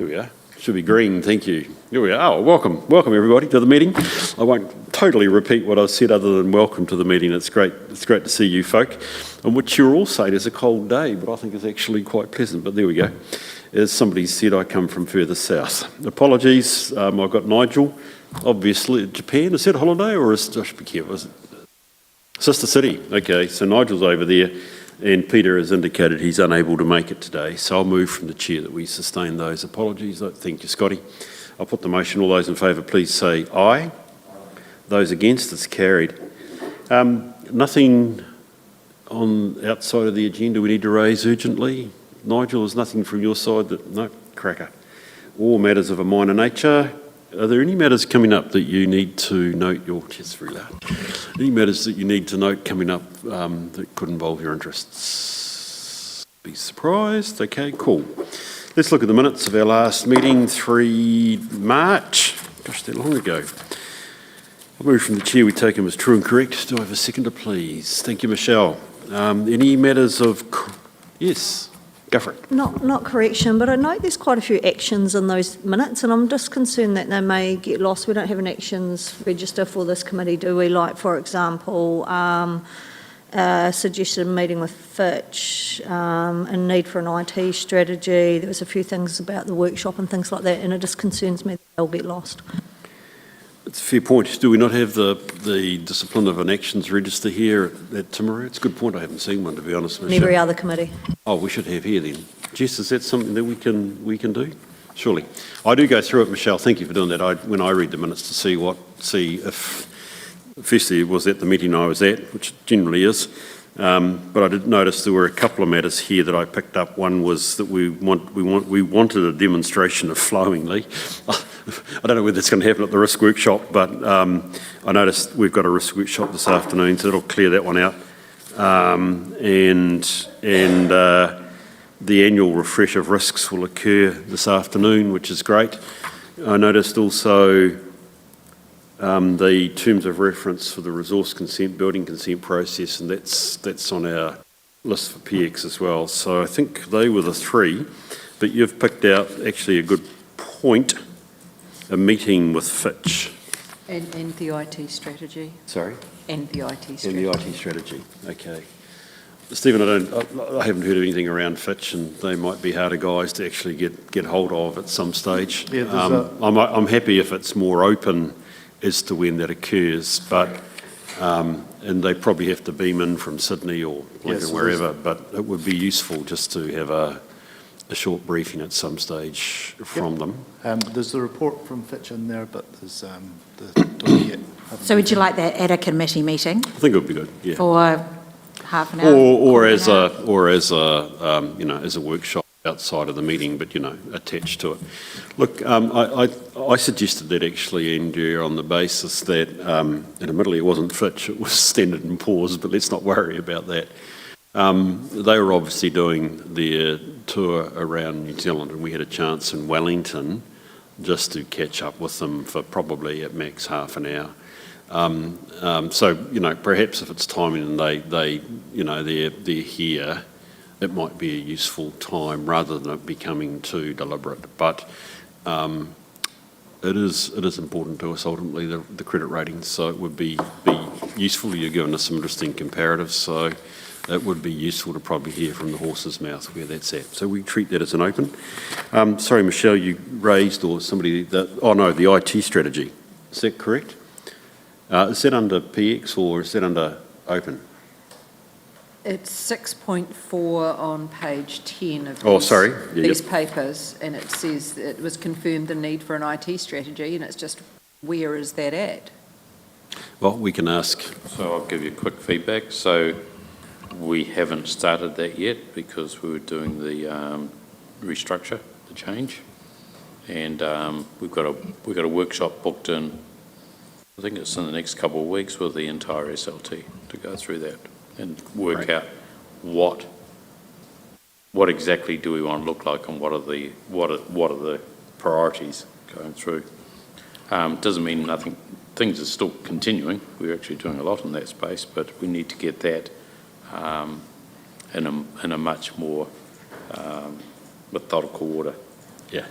There we are. Should be green, thank you. Here we are. Oh, welcome everybody to the meeting. I won't totally repeat what I've said other than welcome to the meeting. It's great to see you folk, and which you're all saying is a cold day, but I think it's actually quite pleasant, but there we go. As somebody said, I come from further south. Apologies, I've got Nigel, obviously, Japan. Is that a holiday or is I should be careful, is it? Sister City, okay, so Nigel's over there. And Peter has indicated he's unable to make it today, so I'll move from the chair that we sustain those apologies. Thank you, Scotty. I'll put the motion. All those in favour, please say aye. Those against, it's carried. Nothing on outside of the agenda we need to raise urgently. Nigel, there's nothing from your side that, no, cracker. All matters of a minor nature. Are there any matters coming up that you need to note? Your chest's very loud. Any matters that you need to note coming up that could involve your interests? Be surprised. Okay, cool. Let's look at the minutes of our last meeting, 3 March. Gosh, that long ago. I'll move from the chair. We take them as true and correct. Do I have a seconder, please? Thank you, Michelle. Any matters of... Yes. Go for it. Not correction, but I note there's quite a few actions in those minutes, and I'm just concerned that they may get lost. We don't have an actions register for this committee, do we? Like, for example, suggested meeting with Fitch, and need for an IT strategy. There was a few things about the workshop and things like that, and it just concerns me that they'll get lost. It's a fair point. Do we not have the discipline of an actions register here at Timaru? It's a good point. I haven't seen one, to be honest. In every other committee. Oh, we should have here then. Jess, is that something that we can do? Surely. I do go through it, Michelle. Thank you for doing that. When I read the minutes to see if, firstly, it was at the meeting I was at, which generally is, but I did notice there were a couple of matters here that I picked up. One was that we wanted a demonstration of flowingly. I don't know whether it's going to happen at the risk workshop, but I noticed we've got a risk workshop this afternoon, so it'll clear that one out. And the annual refresh of risks will occur this afternoon, which is great. I noticed also the terms of reference for the resource consent, building consent process, and that's on our list for PX as well. So I think they were the 3, but you've picked out actually a good point, a meeting with Fitch. And the IT strategy. Sorry? And the IT strategy. And the IT strategy, okay. Stephen, I haven't heard of anything around Fitch, and they might be harder guys to actually get hold of at some stage. Yeah, I'm happy if it's more open as to when that occurs, but and they probably have to beam in from Sydney or wherever, but it would be useful just to have a short briefing at some stage from them. There's the report from Fitch in there, but there's the dossier. So would you like that at a committee meeting? I think it would be good, yeah. For half an hour? Or as a workshop outside of the meeting, but attached to it. Look, I suggested that actually, Andrew, on the basis that, and admittedly it wasn't Fitch, it was Standard & Poor's, but let's not worry about that. They were obviously doing their tour around New Zealand, and we had a chance in Wellington just to catch up with them for probably at max half an hour. So perhaps if it's timing and they're here, it might be a useful time rather than it becoming too deliberate. But it is important to us ultimately, the credit ratings. So it would be useful. You're giving us some interesting comparatives. So it would be useful to probably hear from the horse's mouth where that's at. So we treat that as an open. Sorry, Michelle, you raised or somebody the IT strategy. Is that correct? Is that under PX or is that under open? It's 6.4 on page 10 of these papers, and it says that it was confirmed the need for an IT strategy, and it's just, where is that at? Well, we can ask. So I'll give you quick feedback. So we haven't started that yet because we were doing the restructure, the change, and we've got a workshop booked in. I think it's in the next couple of weeks with the entire SLT to go through that and work out what exactly do we want to look like and what are the priorities going through. Doesn't mean nothing. Things are still continuing. We're actually doing a lot in that space, but we need to get that in a much more methodical order. Yeah.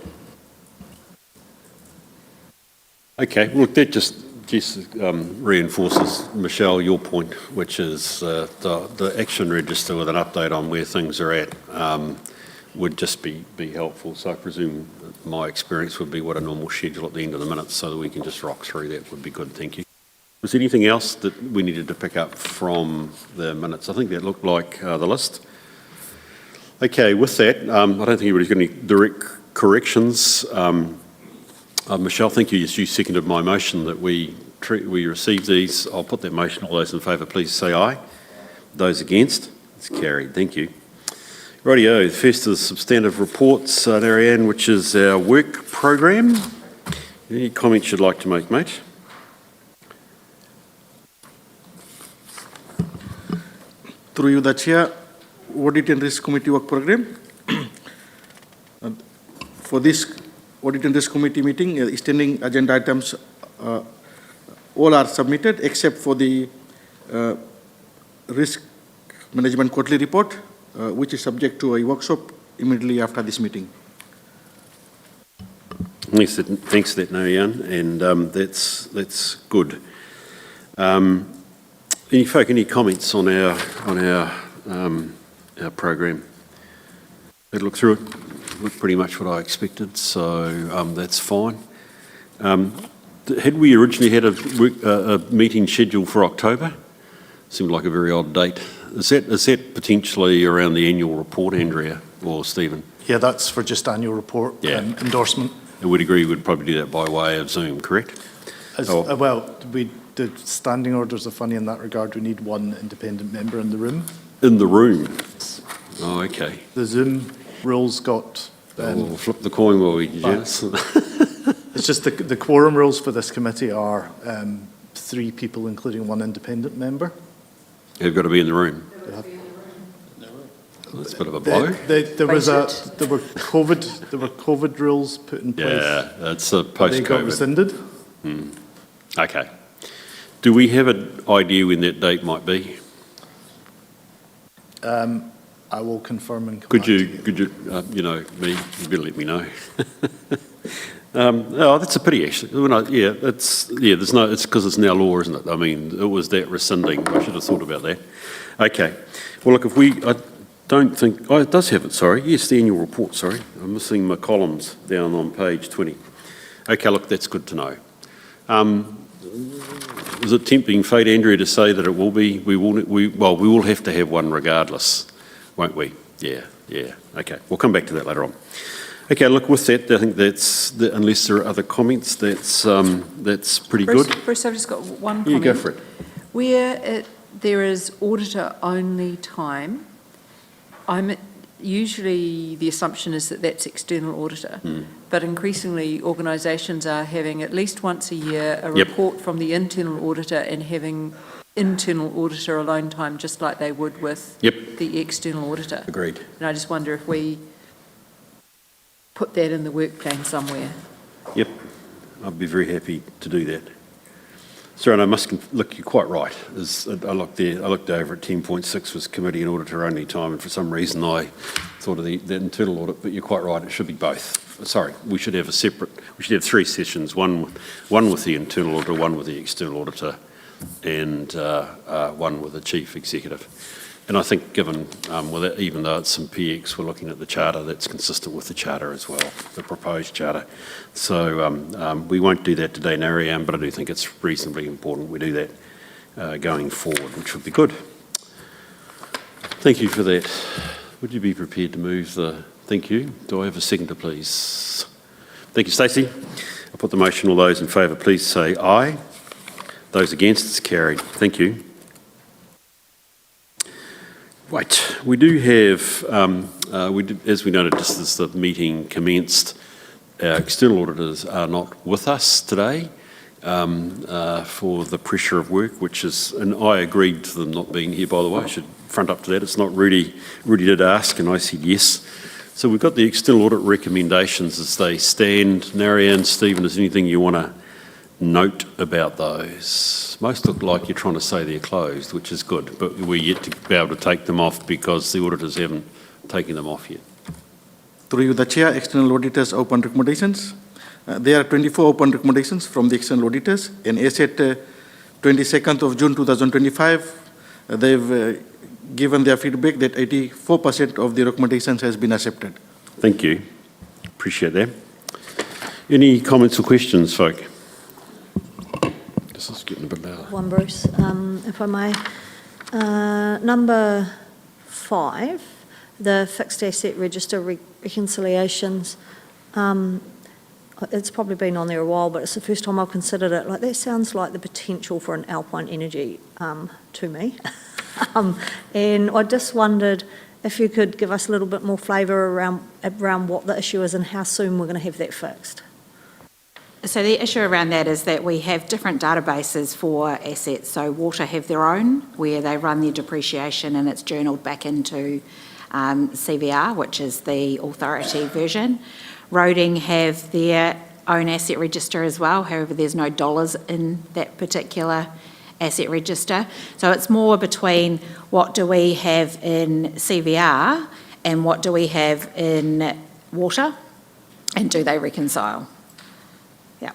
Okay, well, look, that just reinforces, Michelle, your point, which is the action register with an update on where things are at would just be helpful. So I presume my experience would be what a normal schedule at the end of the minutes so that we can just rock through that would be good, thank you. Was there anything else that we needed to pick up from the minutes? I think that looked like the list. Okay, with that, I don't think anybody's got any direct corrections. Michelle, thank you. Yes, you seconded my motion that we receive these. I'll put that motion. All those in favour, please say aye. Those against? It's carried. Thank you. Rightio, the first is substantive reports, Marianne, which is our work programme. Any comments you'd like to make, mate? Through you, the Chair, Audit and Risk Committee work programme. For this Audit and Risk Committee meeting, standing agenda items all are submitted except for the Risk Management Quarterly Report, which is subject to a workshop immediately after this meeting. Thanks for that, Marianne, and that's good. Any comments on our program? Had a look through it. Looked pretty much what I expected, so that's fine. Had we originally had a meeting scheduled for October? Seemed like a very odd date. Is that potentially around the annual report, Andrea or Stephen? Yeah, that's for just annual report endorsement. I would agree we'd probably do that by way of Zoom, correct? Well, the standing orders are funny in that regard. We need one independent member in the room. In the room? Oh, okay. The Zoom rules got... we'll flip the coin while we Janice. It's just the quorum rules for this committee are 3 people, including 1 independent member. You've got to be in the room. That's a bit of a blow. There were COVID rules put in place. Yeah, that's a post-COVID. They got rescinded. Okay. Do we have an idea when that date might be? I will confirm and come Could back you, to you. you better let me know. Oh, that's a pity, actually. It's because it's now law, isn't it? I mean, it was that rescinding. I should have thought about that. Okay. Well, look, I don't think, it does have it, sorry. Yes, the annual report, sorry. I'm missing my columns down on page 20. Okay, look, that's good to know. Is it tempting fate, Andrea, to say that it will be, we will have to have one regardless, won't we? Yeah. Okay, we'll come back to that later on. Okay, look, with that, I think unless there are other comments, that's pretty good. Bruce, I've just got one comment. Yeah, go for it. Where there is auditor-only time, usually the assumption is that that's external auditor, but increasingly organisations are having at least once a year a report from the internal auditor and having internal auditor alone time just like they would with the external auditor. Agreed. And I just wonder if we put that in the work plan somewhere. Yep, I'd be very happy to do that. Sorry, and I must look, you're quite right. I looked over at 10.6 was committee and auditor only time, and for some reason I thought of the internal audit, but you're quite right, it should be both. Sorry, we should have 3 sessions, one with the internal auditor, one with the external auditor, and one with the chief executive. And I think given, even though it's some PX, we're looking at the charter, that's consistent with the charter as well, the proposed charter. So we won't do that today, Narayan, but I do think it's reasonably important we do that going forward, which would be good. Thank you for that. Would you be prepared to move thank you. Do I have a seconder, please? Thank you, Stacey. I'll put the motion. All those in favour, please say aye. Those against, it's carried. Thank you. Right, we do have, as we noted just as the meeting commenced, our external auditors are not with us today for the pressure of work, and I agreed to them not being here, by the way. I should front up to that. It's not Rudy. Rudy did ask and I said yes. So we've got the external audit recommendations as they stand. Narayan, Stephen, is there anything you want to note about those? Most look like you're trying to say they're closed, which is good, but we're yet to be able to take them off because the auditors haven't taken them off yet. Through you, the Chair, external auditors open recommendations. There are 24 open recommendations from the external auditors. And as at 22nd of June 2025, they've given their feedback that 84% of the recommendations has been accepted. Thank you. Appreciate that. Any comments or questions, folk? This is getting a bit loud. One, Bruce, if I may. Number 5, the fixed asset register reconciliations. It's probably been on there a while, but it's the first time I've considered it. Like, that sounds like the potential for an Alpine Energy to me. And I just wondered if you could give us a little bit more flavour around what the issue is and how soon we're going to have that fixed. So the issue around that is that we have different databases for assets. So water have their own, where they run their depreciation and it's journaled back into CVR, which is the authority version. Roading have their own asset register as well, however there's no dollars in that particular asset register. So it's more between what do we have in CVR and what do we have in water, and do they reconcile? Yeah.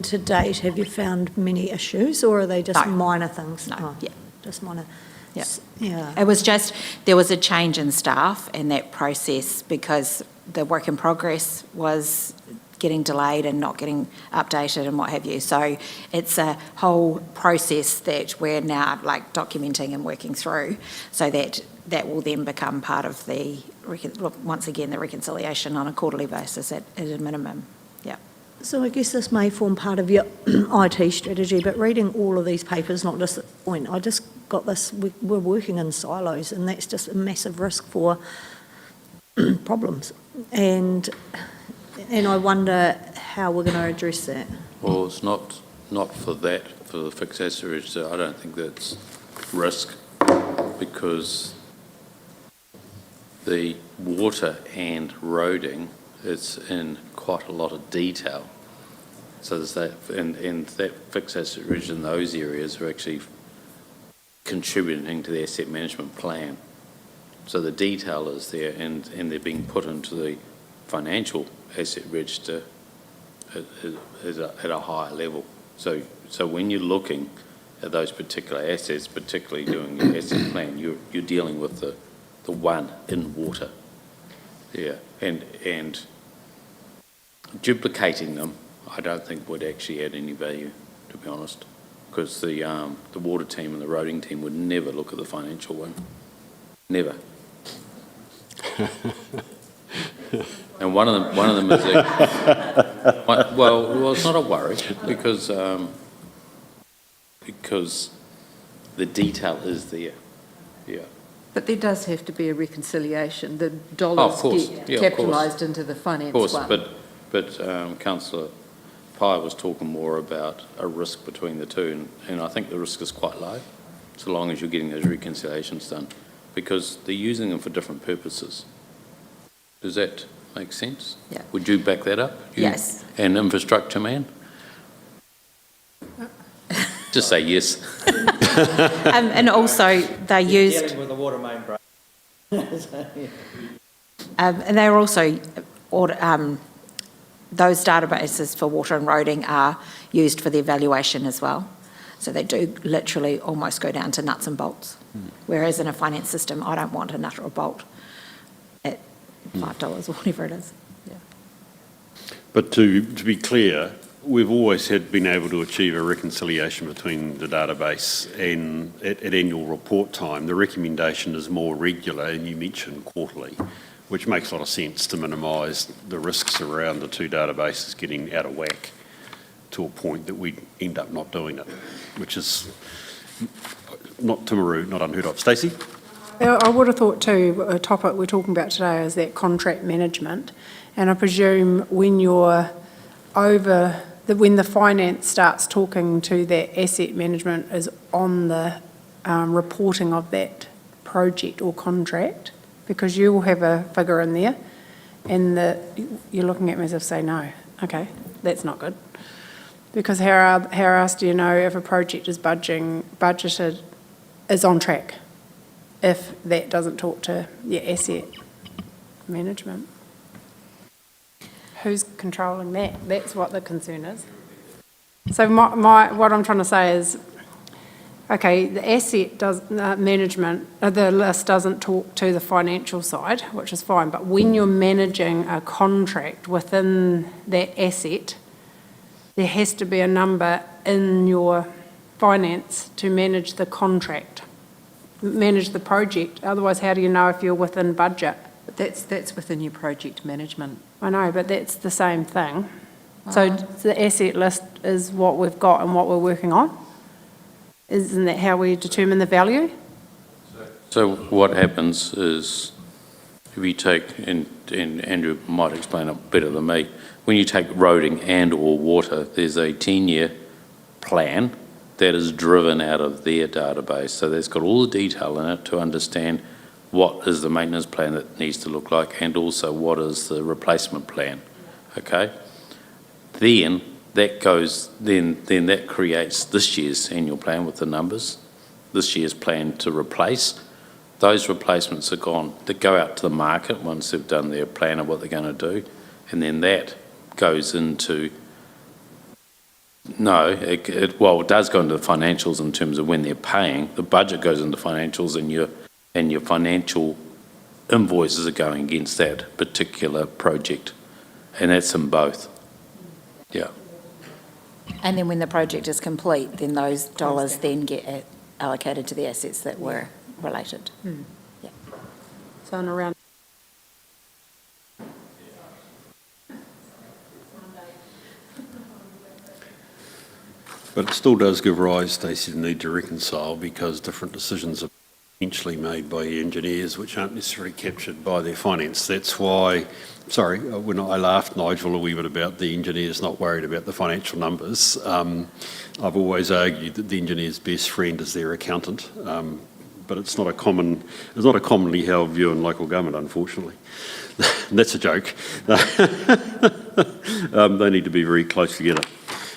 To date, have you found many issues, or are they just No. minor things? No, Oh, yeah. Just minor. Yeah. Yeah. It was just, there was a change in staff in that process because the work in progress was getting delayed and not getting updated and what have you. So it's a whole process that we're now like documenting and working through, so that will then become part of the, once again, the reconciliation on a quarterly basis at a minimum. Yeah. So I guess this may form part of your IT strategy, but reading all of these papers, not just at the point, I just got this, we're working in silos, and that's just a massive risk for problems. And I wonder how we're going to address that. Well, it's not for that, for the fixed asset register. I don't think that's risk, because the water and roading is in quite a lot of detail. So there's that, and that fixed asset register in those areas are actually contributing to the asset management plan. So the detail is there, and they're being put into the financial asset register at a higher level. So when you're looking at those particular assets, particularly doing your asset plan, you're dealing with the one in water. Yeah, and duplicating them, I don't think would actually add any value, to be honest, because the water team and the roading team would never look at the financial one, never. And one of them is well, it's not a worry because the detail is there. Yeah. But there does have to be a reconciliation. The dollars get capitalised into the finance one. Of course, but Councillor Pye was talking more about a risk between the two, and I think the risk is quite low, so long as you're getting those reconciliations done, because they're using them for different purposes. Does that make sense? Yeah. Would you back that up? Yes. And infrastructure man? Just say yes. And also they used, Dealing with the water main break. and they're also, those databases for water and roading are used for the evaluation as well. So they do literally almost go down to nuts and bolts. Whereas in a finance system, I don't want a nut or a bolt at $5 or whatever it is. Yeah. But to be clear, we've always been able to achieve a reconciliation between the database and at annual report time. The recommendation is more regular, and you mentioned quarterly, which makes a lot of sense to minimise the risks around the two databases getting out of whack to a point that we end up not doing it, which is not Timaru, not unheard of. Stacey? I would have thought too, a topic we're talking about today is that contract management. And I presume when you're when the finance starts talking to that asset management is on the reporting of that project or contract, because you will have a figure in there and you're looking at me as if say, no, okay, that's not good. Because how else do you know if a project is budgeted, is on track, if that doesn't talk to your asset management? who's controlling that? That's what the concern is. So what I'm trying to say is, okay, the asset management, the list doesn't talk to the financial side, which is fine, but when you're managing a contract within that asset, there has to be a number in your finance to manage the contract, manage the project. Otherwise, how do you know if you're within budget? But that's within your project management. I know, but that's the same thing. So the asset list is what we've got and what we're working on? Isn't that how we determine the value? So what happens is, if you take, and Andrew might explain it better than me, when you take roading and or water, there's a 10-year plan that is driven out of their database. So that's got all the detail in it to understand what is the maintenance plan that needs to look like, and also what is the replacement plan, okay? Then that goes, then that creates this year's annual plan with the numbers, this year's plan to replace. Those replacements are gone, that go out to the market once they've done their plan of what they're going to do, and then that goes into, it does go into the financials in terms of when they're paying. The budget goes into financials, and your financial invoices are going against that particular project, and that's in both. Yeah. And then when the project is complete, then those dollars then get allocated to the assets that were related. Yeah. So in around. But it still does give rise, Stacey, to the need to reconcile, because different decisions are potentially made by engineers which aren't necessarily captured by their finance. That's why, sorry, when I laughed, Nigel, a wee bit about the engineers not worried about the financial numbers. I've always argued that the engineer's best friend is their accountant, but it's not a commonly held view in local government, unfortunately. That's a joke. They need to be very close together.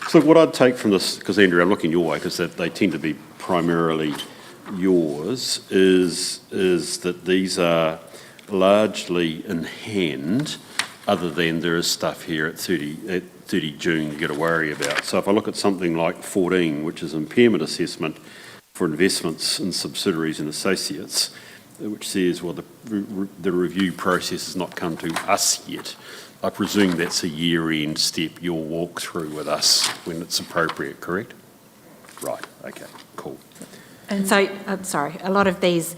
So what I'd take from this, because Andrew, I'm looking your way, because they tend to be primarily yours, is that these are largely in hand, other than there is stuff here at 30 June you got to worry about. So if I look at something like 14, which is impairment assessment for investments in subsidiaries and associates, which says, well, the review process has not come to us yet. I presume that's a year-end step you'll walk through with us when it's appropriate, correct? Right, okay, cool. And so, sorry, a lot of these,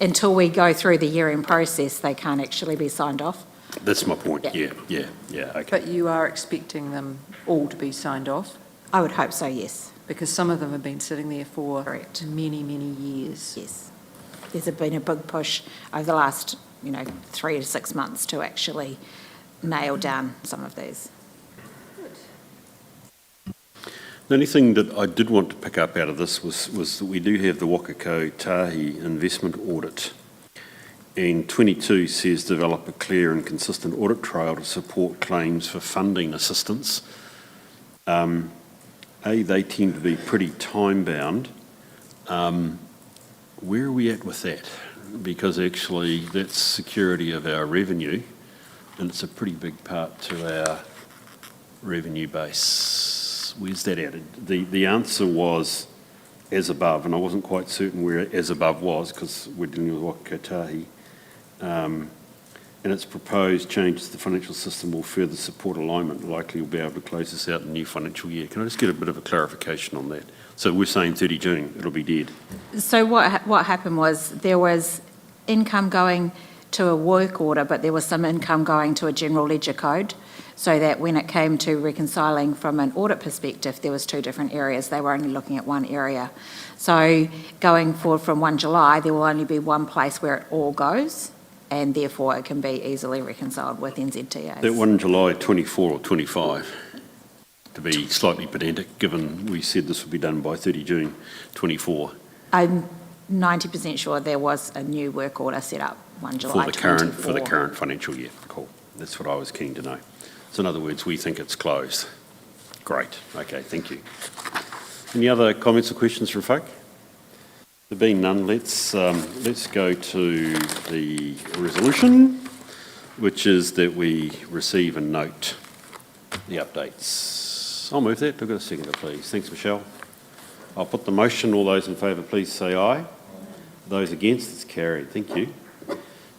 until we go through the year-end process, they can't actually be signed off. That's my point, yeah, okay. But you are expecting them all to be signed off? I would hope so, yes. Because some of them have been sitting there for Correct. many, many years. Yes. There's been a big push over the last, 3 to 6 months to actually nail down some of these. The only thing that I did want to pick up out of this was that we do have the Wakako Tahi investment audit. And 22 says develop a clear and consistent audit trail to support claims for funding assistance. They tend to be pretty time-bound. Where are we at with that? Because actually that's security of our revenue, and it's a pretty big part to our revenue base. Where's that at? The answer was as above, and I wasn't quite certain where as above was, because we're dealing with Wakako Tahi. And its proposed changes to the financial system will further support alignment. Likely we'll be able to close this out in the new financial year. Can I just get a bit of a clarification on that? So we're saying 30 June, it'll be dead. So what happened was there was income going to a work order, but there was some income going to a general ledger code, so that when it came to reconciling from an audit perspective, there was 2 different areas. They were only looking at one area. So going forward from 1 July, there will only be one place where it all goes, and therefore it can be easily reconciled with NZTAs. That 1 July 24 or 25, to be slightly pedantic, given we said this would be done by 30 June 24. I'm 90% sure there was a new work order set up 1 July 24. For the current financial year. Cool. That's what I was keen to know. So in other words, we think it's closed. Great. Okay, thank you. Any other comments or questions from folk? There being none, let's go to the resolution. which is that we receive and note the updates. I'll move that. I've got a seconder, please. Thanks, Michelle. I'll put the motion. All those in favour, please say aye. Those against, it's carried. Thank you.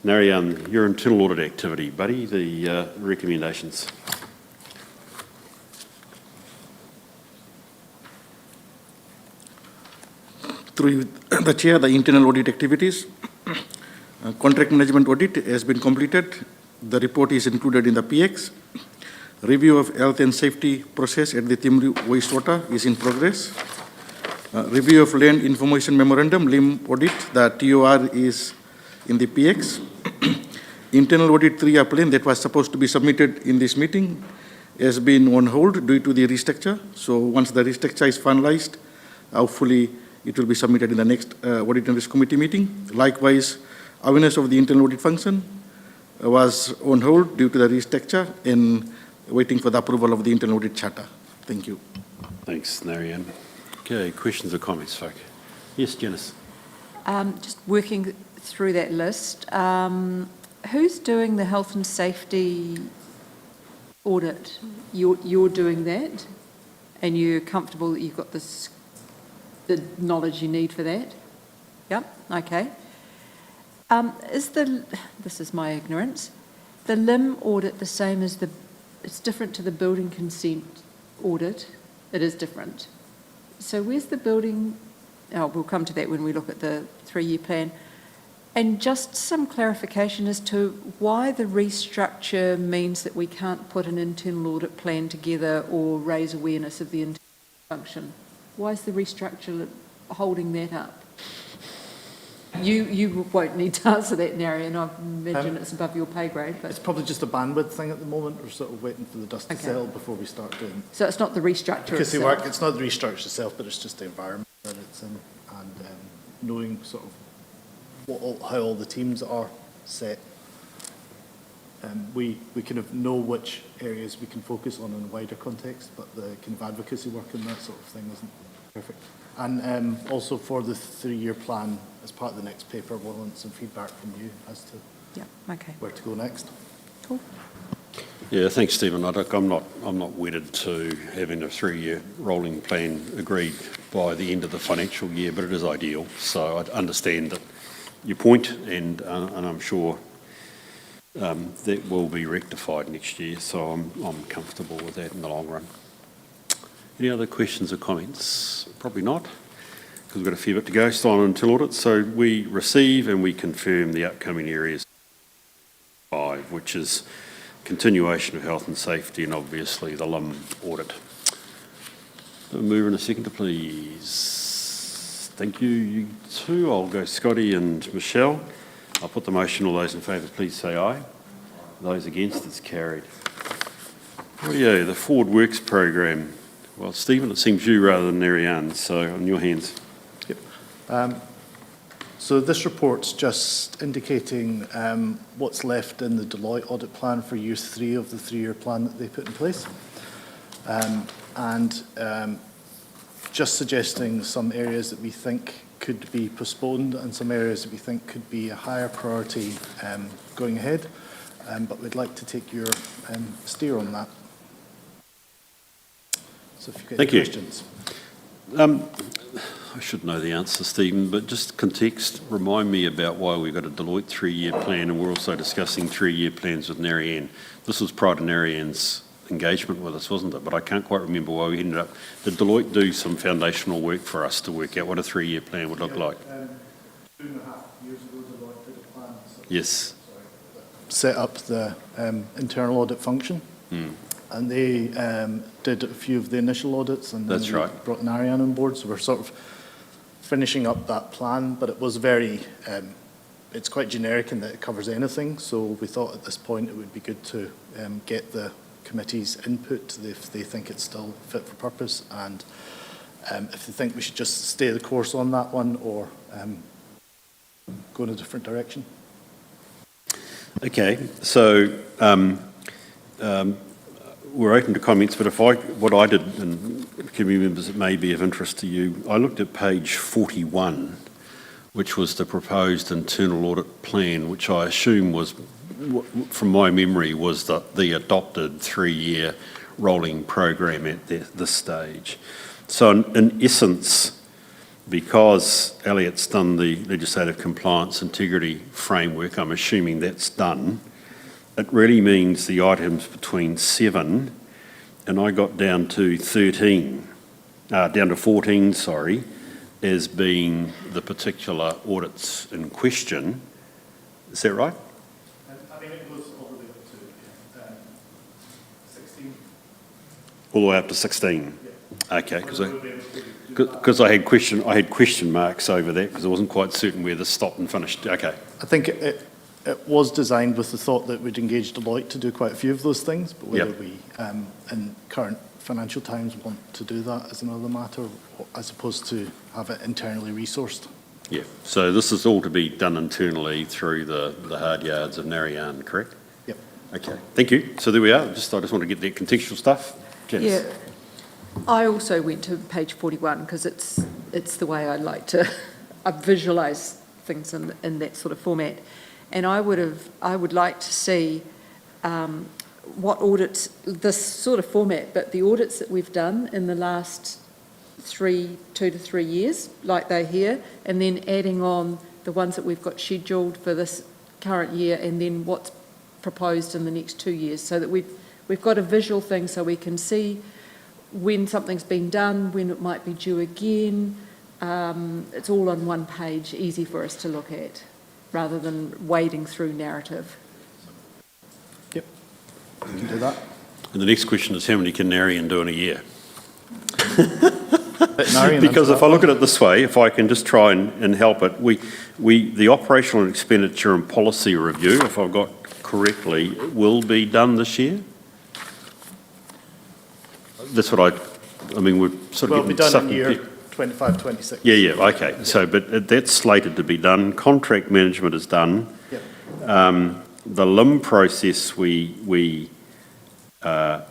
Narayan, your internal audit activity, buddy, the recommendations. Through the chair, the internal audit activities. Contract management audit has been completed. The report is included in the PX. Review of health and safety process at the Timru wastewater is in progress. Review of land information memorandum, LIM audit, the TOR is in the PX. Internal audit 3-year plan that was supposed to be submitted in this meeting has been on hold due to the restructure. So once the restructure is finalized, hopefully it will be submitted in the next Audit and Risk Committee meeting. Likewise, awareness of the internal audit function was on hold due to the restructure and waiting for the approval of the internal audit charter. Thank you. Thanks, Narayan. Okay, questions or comments, folk? Yes, Janice. Just working through that list, who's doing the health and safety audit? You're doing that, and you're comfortable that you've got the knowledge you need for that? Yep, okay. This is my ignorance, the LIM audit the same as it's different to the building consent audit? It is different. So where's the building, we'll come to that when we look at the 3-year plan. And just some clarification as to why the restructure means that we can't put an internal audit plan together or raise awareness of the internal function. Why is the restructure holding that up? You won't need to answer that, Narayan. I imagine it's above your pay grade. But It's probably just a bandwidth thing at the moment. We're sort of waiting for the dust to settle before we start doing. So it's not the restructure Because itself? it's not the restructure itself, but it's just the environment that it's in, and knowing sort of how all the teams are set. We kind of know which areas we can focus on in a wider context, but the kind of advocacy work and that sort of thing isn't perfect. And also for the 3-year plan, as part of the next paper, we'll want some feedback from you as to where to go next. Cool. Yeah, thanks, Stephen. I'm not wedded to having a 3-year rolling plan agreed by the end of the financial year, but it is ideal. So I understand that your point, and I'm sure that will be rectified next year. So I'm comfortable with that in the long run. Any other questions or comments? Probably not, because we've got a fair bit to go still on internal audit. So we receive and we confirm the upcoming areas 5, which is continuation of health and safety and obviously the LIM audit. Move in a second, please. Thank you, you two. I'll go Scotty and Michelle. I'll put the motion. All those in favour, please say aye. Those against, it's carried. Rightio, the Forward Works program. Well, Stephen, it seems you rather than Narayan, so on your hands. Yep. So this report's just indicating what's left in the Deloitte audit plan for year 3 of the 3-year plan that they put in place. And just suggesting some areas that we think could be postponed and some areas that we think could be a higher priority going ahead. But we'd like to take your steer on that. So if you've got any questions. I should know the answer, Stephen, but just context, remind me about why we've got a Deloitte 3-year plan and we're also discussing 3-year plans with Narayan. This was prior to Narayan's engagement with us, wasn't it? But I can't quite remember why we ended up. Did Deloitte do some foundational work for us to work out what a 3-year plan would look like? 2.5 years ago, Deloitte did a plan. Yes. Set up the internal audit function. And they did a few of the initial audits, and then they brought Narayan on board. So we're sort of finishing up that plan, but it was very, it's quite generic in that it covers anything. So we thought at this point it would be good to get the committee's input if they think it's still fit for purpose, and if they think we should just stay the course on that one or go in a different direction. Okay, so we're open to comments, but what I did, and committee members, it may be of interest to you, I looked at page 41, which was the proposed internal audit plan, which I assume was from my memory, was the adopted 3-year rolling program at this stage. So in essence, because Elliot's done the legislative compliance integrity framework, I'm assuming that's done, it really means the items between 7 and I got down to 14, sorry, as being the particular audits in question. Is that right? I think it goes all the way up to 16. All the way up to 16? Yeah. Okay, because I had question marks over that because I wasn't quite certain where this stopped and finished. Okay. I think it was designed with the thought that we'd engage Deloitte to do quite a few of those things, but whether we, in current financial times, want to do that is another matter, as opposed to have it internally resourced. Yeah, so this is all to be done internally through the hard yards of Narayan, correct? Yep. Okay, thank you. So there we are. I just want to get that contextual stuff. Janice. Yeah, I also went to page 41 because it's the way I like to visualise things in that sort of format. And I would like to see what audits, this sort of format, but the audits that we've done in the last 2 to 3 years, like they're here, and then adding on the ones that we've got scheduled for this current year, and then what's proposed in the next 2 years, so that we've got a visual thing so we can see when something's been done, when it might be due again. It's all on one page, easy for us to look at, rather than wading through narrative. Yep, we can do that. And the next question is, how many can Narayan do in a year? Narayan, because if I look at it this way, if I can just try and help it, the operational expenditure and policy review, if I've got correctly, will be done this year. That's what I mean, we're sort of well, getting done stuck in year 25, 26. Yeah, okay. Yeah. So, but that's slated to be done. Contract management is done. Yep. The LIM process, we have the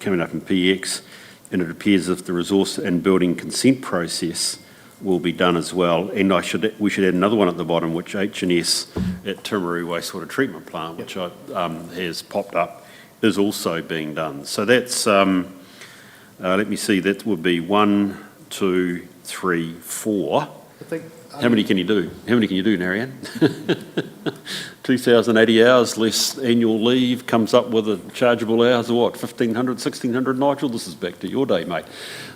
coming up in PX, and it appears as if the resource and building consent process will be done as well. And we should add another one at the bottom, which H&S at Timaru Wastewater Treatment Plant, which has popped up, is also being done. So that's, let me see, that would be 1, 2, 3, 4. I think, How many can you do? How many can you do, Narayan? 2,080 hours less annual leave comes up with a chargeable hours of what, 1,500, 1,600, Nigel? This is back to your day, mate.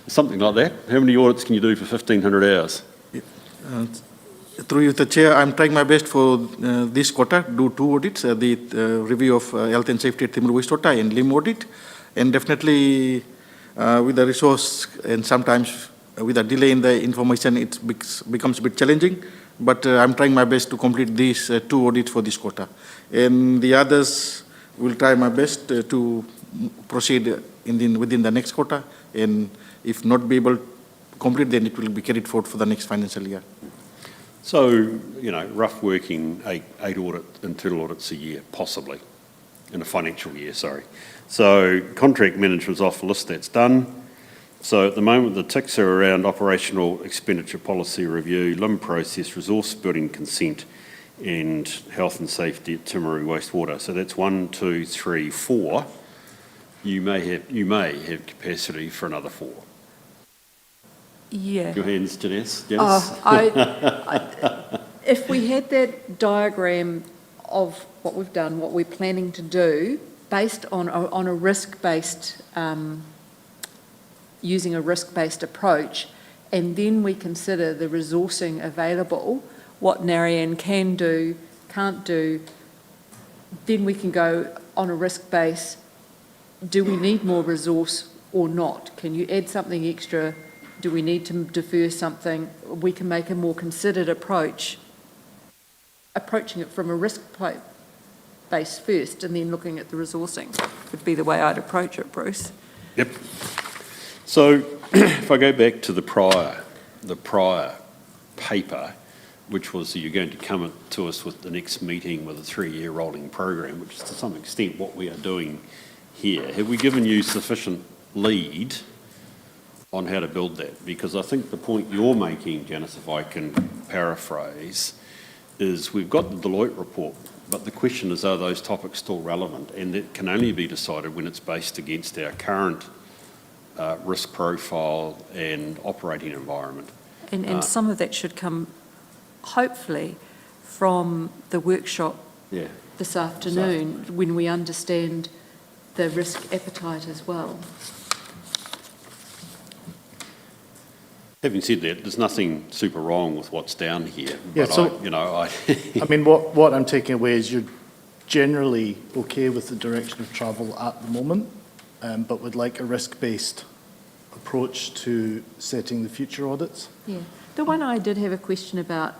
Something like that. How many audits can you do for 1,500 hours? Through you, the Chair, I'm trying my best for this quarter, do 2 audits, the review of health and safety at Timaru Wastewater and LIM audit, and definitely with the resource and sometimes with a delay in the information, it becomes a bit challenging, but I'm trying my best to complete these 2 audits for this quarter. And the others will try my best to proceed within the next quarter, and if not be able to complete, then it will be carried forward for the next financial year. So, rough working, 8 internal audits a year, possibly, in a financial year, sorry. So contract management's off the list, that's done. So at the moment, the ticks are around operational expenditure policy review, LIM process, resource building consent, and health and safety at Timaru Wastewater. So that's 1, 2, 3, 4. You may have capacity for another 4. Yeah. Your hands, Janice. If we had that diagram of what we've done, what we're planning to do, based on a risk-based, using a risk-based approach, and then we consider the resourcing available, what Narayan can do, can't do, then we can go on a risk base, do we need more resource or not? Can you add something extra? Do we need to defer something? We can make a more considered approach, approaching it from a risk base first and then looking at the resourcing would be the way I'd approach it, Bruce. Yep. So if I go back to the prior paper, which was you're going to come to us with the next meeting with a 3-year rolling program, which is to some extent what we are doing here. Have we given you sufficient lead on how to build that? Because I think the point you're making, Janice, if I can paraphrase, is we've got the Deloitte report, but the question is, are those topics still relevant? And it can only be decided when it's based against our current risk profile and operating environment. And some of that should come, hopefully, from the workshop this afternoon, when we understand the risk appetite as well. Having said that, there's nothing super wrong with what's down here. Yeah, but so- I mean, what I'm taking away is you're generally okay with the direction of travel at the moment, but would like a risk-based approach to setting the future audits. Yeah. The one I did have a question about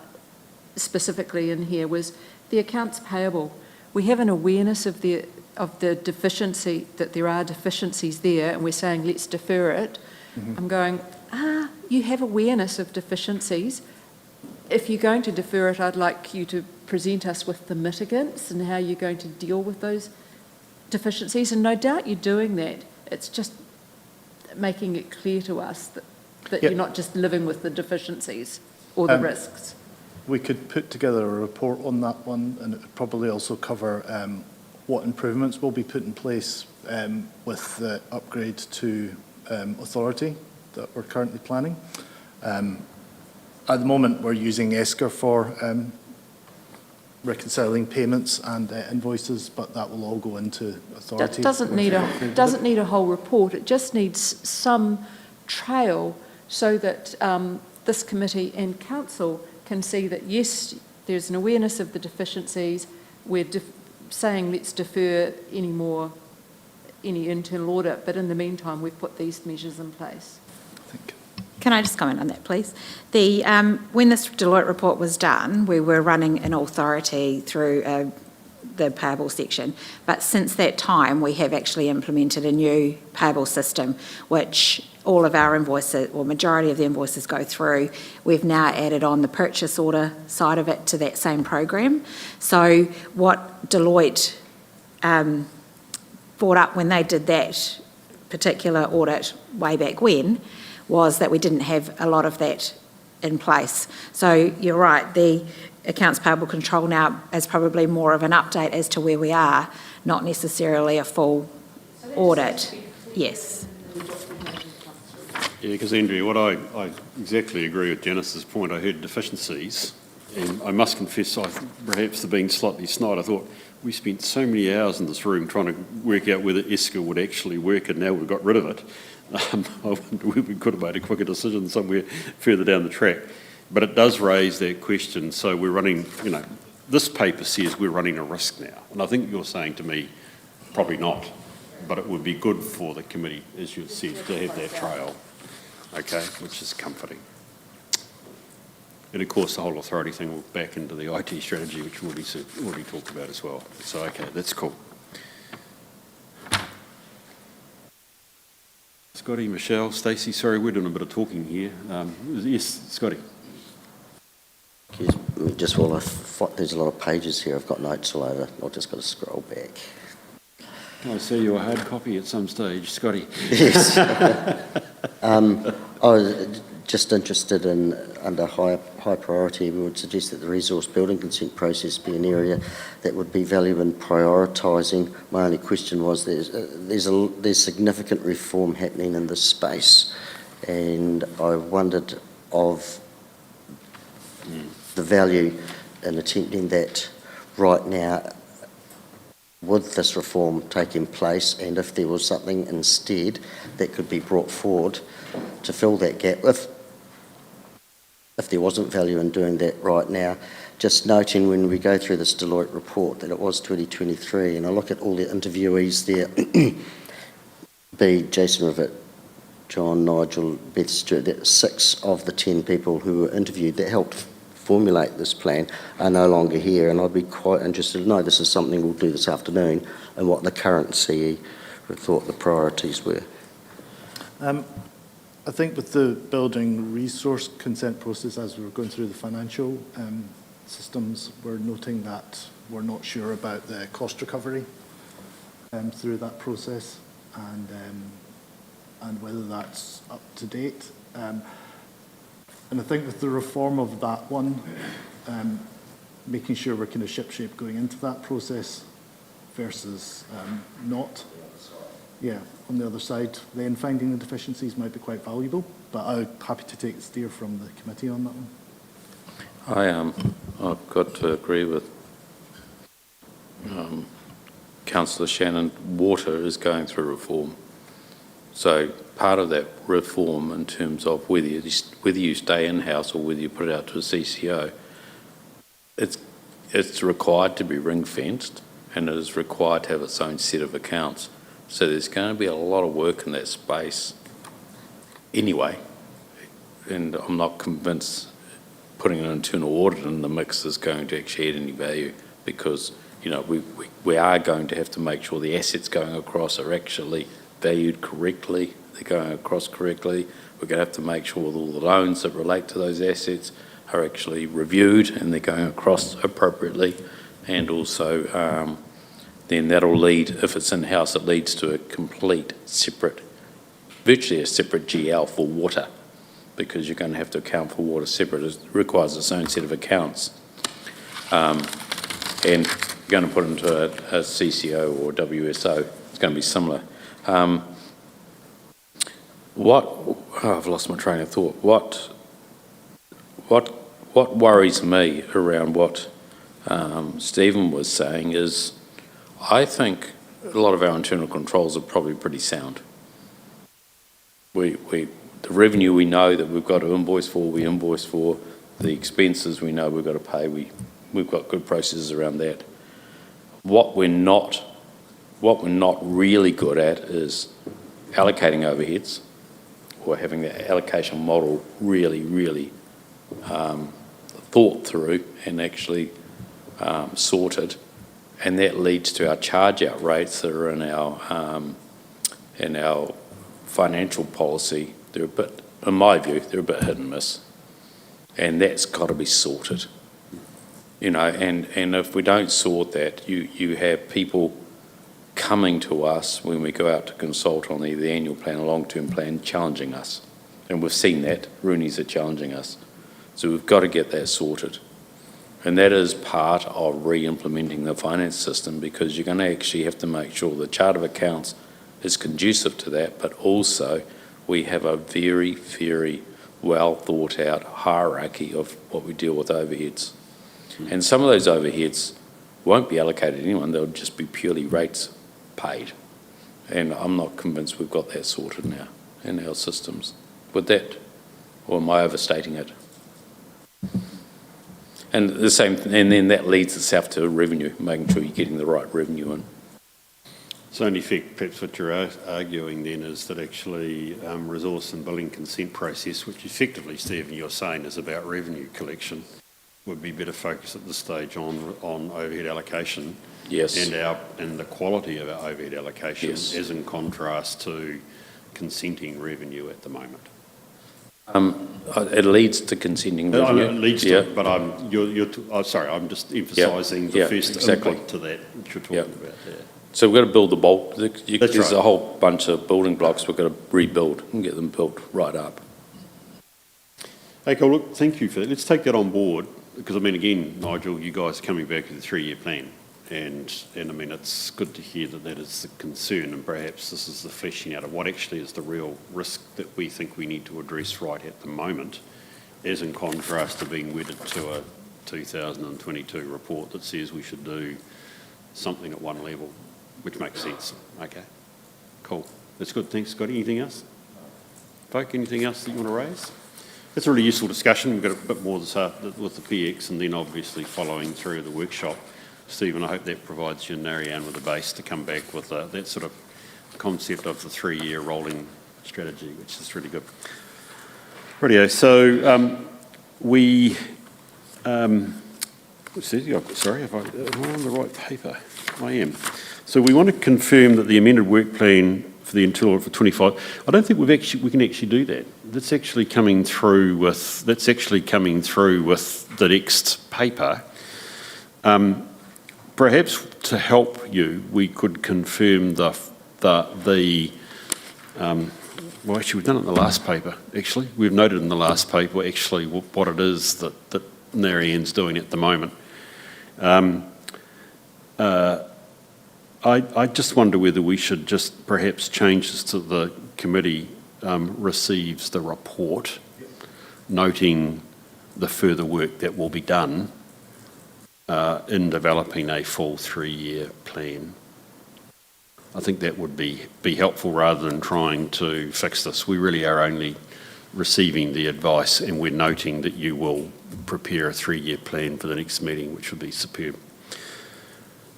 specifically in here was the accounts payable. We have an awareness of the deficiency, that there are deficiencies there, and we're saying let's defer it. Mm-hmm. I'm going, you have awareness of deficiencies. If you're going to defer it, I'd like you to present us with the mitigants and how you're going to deal with those deficiencies. And no doubt you're doing that. It's just making it clear to us that you're not just living with the deficiencies or the risks. We could put together a report on that one, and it would probably also cover what improvements will be put in place with the upgrade to authority that we're currently planning. At the moment, we're using ESCR for reconciling payments and invoices, but that will all go into authority. That doesn't need a whole report. It just needs some trail so that this committee and council can see that, yes, there's an awareness of the deficiencies. We're saying let's defer any internal audit, but in the meantime, we've put these measures in place. Can I just comment on that, please? When this Deloitte report was done, we were running an authority through the payable section, but since that time, we have actually implemented a new payable system, which all of our invoices, or majority of the invoices, go through. We've now added on the purchase order side of it to that same program. So what Deloitte brought up when they did that particular audit way back when was that we didn't have a lot of that in place. So you're right, the accounts payable control now is probably more of an update as to where we are, not necessarily a full audit. Yes. Yeah, because Andrea, what I exactly agree with Janice's point. I heard deficiencies, and I must confess, perhaps being slightly snide, I thought we spent so many hours in this room trying to work out whether ESCR would actually work, and now we've got rid of it. I wonder whether we could have made a quicker decision somewhere further down the track. But it does raise that question. So we're running, this paper says we're running a risk now. And I think you're saying to me, probably not. But it would be good for the committee, as you said, to have that trail, okay, which is comforting. And of course, the whole authority thing will back into the IT strategy, which we already talked about as well. So, okay, that's cool. Scotty, Michelle, Stacey, sorry, we're doing a bit of talking here. Yes, Scotty. Just while there's a lot of pages here, I've got notes all over. I've just got to scroll back. I see you a hard copy at some stage, Scotty. Yes. I was just interested in, under high priority, we would suggest that the resource building consent process be an area that would be valued in prioritising. My only question was there's significant reform happening in this space, and I wondered of the value in attempting that right now with this reform taking place, and if there was something instead that could be brought forward to fill that gap, if there wasn't value in doing that right now. Just noting when we go through this Deloitte report that it was 2023, and I look at all the interviewees there, be Jason Rivet, John, Nigel, Beth Stewart, that 6 of the 10 people who were interviewed that helped formulate this plan are no longer here, and I'd be quite interested to know, this is something we'll do this afternoon, and what the current CE thought the priorities were. I think with the building resource consent process, as we were going through the financial systems, we're noting that we're not sure about the cost recovery through that process, and whether that's up to date. And I think with the reform of that one, making sure we're kind of shipshape going into that process versus not. Yeah, on the other side, then finding the deficiencies might be quite valuable, but I'm happy to take the steer from the committee on that one. I've got to agree with Councillor Shannon. Water is going through reform. So part of that reform in terms of whether you stay in-house or whether you put it out to a CCO, it's required to be ring-fenced and it is required to have its own set of accounts. So there's going to be a lot of work in that space anyway, and I'm not convinced putting an internal audit in the mix is going to actually add any value, because we are going to have to make sure the assets going across are actually valued correctly, they're going across correctly. We're going to have to make sure that all the loans that relate to those assets are actually reviewed and they're going across appropriately, and also then that'll lead, if it's in-house, it leads to a complete separate, virtually a separate GL for water, because you're going to have to account for water separate. It requires its own set of accounts. And you're going to put into a CCO or WSO, it's going to be similar. I've lost my train of thought. What worries me around what Stephen was saying is, I think a lot of our internal controls are probably pretty sound. The revenue we know that we've got to invoice for, we invoice for. The expenses we know we've got to pay, we've got good processes around that. What we're not really good at is allocating overheads, or having the allocation model really thought through and actually sorted. And that leads to our charge-out rates that are in our financial policy. They're a bit, in my view, they're a bit hit and miss, and that's got to be sorted. And if we don't sort that, you have people coming to us when we go out to consult on the annual plan or long-term plan, challenging us, and we've seen that. Roonies are challenging us, so we've got to get that sorted. And that is part of re-implementing the finance system, because you're going to actually have to make sure the chart of accounts is conducive to that, but also we have a very, very well thought out hierarchy of what we deal with overheads. And some of those overheads won't be allocated to anyone, they'll just be purely rates paid. And I'm not convinced we've got that sorted now in our systems. With that, or am I overstating it? And and then that leads itself to revenue, making sure you're getting the right revenue in. So in effect, perhaps what you're arguing then is that actually resource and billing consent process, which effectively, Stephen, you're saying is about revenue collection, would be better focused at this stage on overhead allocation. Yes. And the quality of our overhead allocation, yes, as in contrast to consenting revenue at the moment. It leads to consenting revenue. It leads to it, but I'm just emphasising the first input to that, which you're talking about there. So we've got to build the bulk. There's right. a whole bunch of building blocks we've got to rebuild and get them built right up. Okay, well, look, thank you for that. Let's take that on board, because, I mean, again, Nigel, you guys are coming back with a 3-year plan, and I mean, it's good to hear that is the concern, and perhaps this is the fleshing out of what actually is the real risk that we think we need to address right at the moment, as in contrast to being wedded to a 2022 report that says we should do something at one level, which makes sense. Okay, cool. That's good. Thanks, Scotty. Anything else? Folk, anything else that you want to raise? It's a really useful discussion. We've got a bit more this with the PX, and then obviously following through the workshop. Stephen, I hope that provides you and Narayan with a base to come back with that sort of concept of the 3-year rolling strategy, which is really good. Rightio, so sorry, am I on the right paper? I am. So we want to confirm that the amended work plan for the internal audit for 25, I don't think we can actually do that. That's actually coming through with the next paper. Perhaps to help you, we could confirm well, actually, we've done it in the last paper, actually. We've noted in the last paper, actually, what it is that Narayan's doing at the moment. I just wonder whether we should just perhaps change this to the committee receives the report, noting the further work that will be done in developing a full 3-year plan. I think that would be helpful rather than trying to fix this. We really are only receiving the advice, and we're noting that you will prepare a 3-year plan for the next meeting, which would be superb.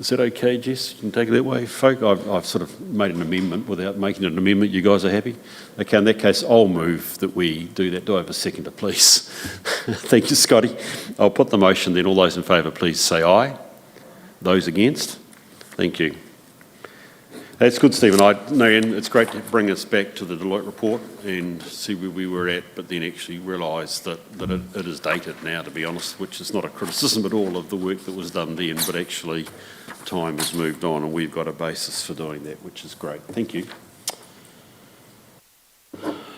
Is that okay, Jess? You can take it that way, folk? I've sort of made an amendment without making an amendment. You guys are happy? Okay, in that case, I'll move that we do that. Do I have a seconder, please? Thank you, Scotty. I'll put the motion then. All those in favour, please say aye. Those against? Thank you. That's good, Stephen. And it's great to bring us back to the Deloitte report and see where we were at, but then actually realise that it is dated now, to be honest, which is not a criticism at all of the work that was done then, but actually time has moved on and we've got a basis for doing that, which is great. Thank you.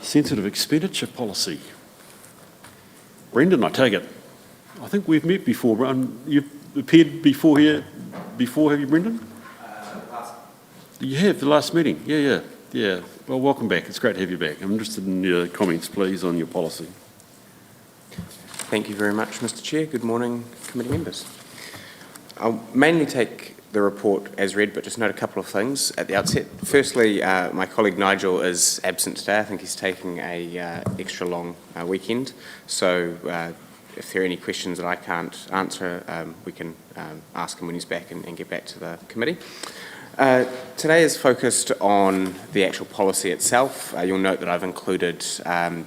Sensitive expenditure policy. Brendan, I take it. I think we've met before. You've appeared before here before, have you, Brendan? You have, the last meeting. Yeah. Well, welcome back. It's great to have you back. I'm interested in your comments, please, on your policy. Thank you very much, Mr. Chair. Good morning, committee members. I'll mainly take the report as read, but just note a couple of things at the outset. Firstly, my colleague Nigel is absent today. I think he's taking a extra long weekend. So if there are any questions that I can't answer, we can ask him when he's back and get back to the committee. Today is focused on the actual policy itself. You'll note that I've included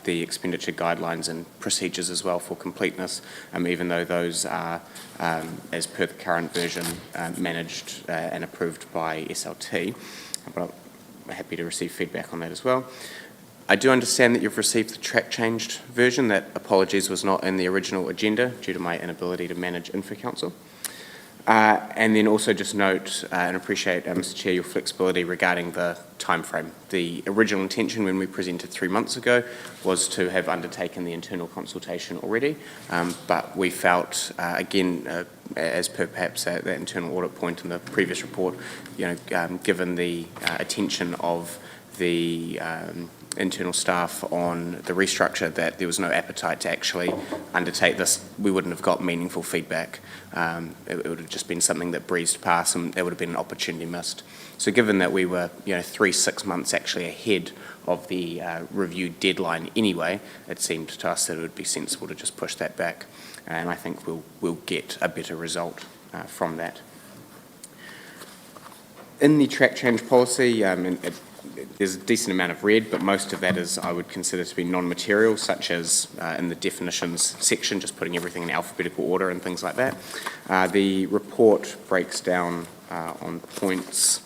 the expenditure guidelines and procedures as well for completeness, even though those are, as per the current version, managed and approved by SLT. But I'm happy to receive feedback on that as well. I do understand that you've received the track-changed version. That, apologies, was not in the original agenda due to my inability to manage InfoCouncil. And then also just note and appreciate, Mr. Chair, your flexibility regarding the timeframe. The original intention when we presented 3 months ago was to have undertaken the internal consultation already, but we felt, again, as per perhaps that internal audit point in the previous report, given the attention of the internal staff on the restructure, that there was no appetite to actually undertake this. We wouldn't have got meaningful feedback. It would have just been something that breezed past, and there would have been an opportunity missed. So given that we were 6 months actually ahead of the review deadline anyway, it seemed to us that it would be sensible to just push that back, and I think we'll get a better result from that. In the track change policy, there's a decent amount of red, but most of that is, I would consider to be non-material, such as in the definitions section, just putting everything in alphabetical order and things like that. The report breaks down on point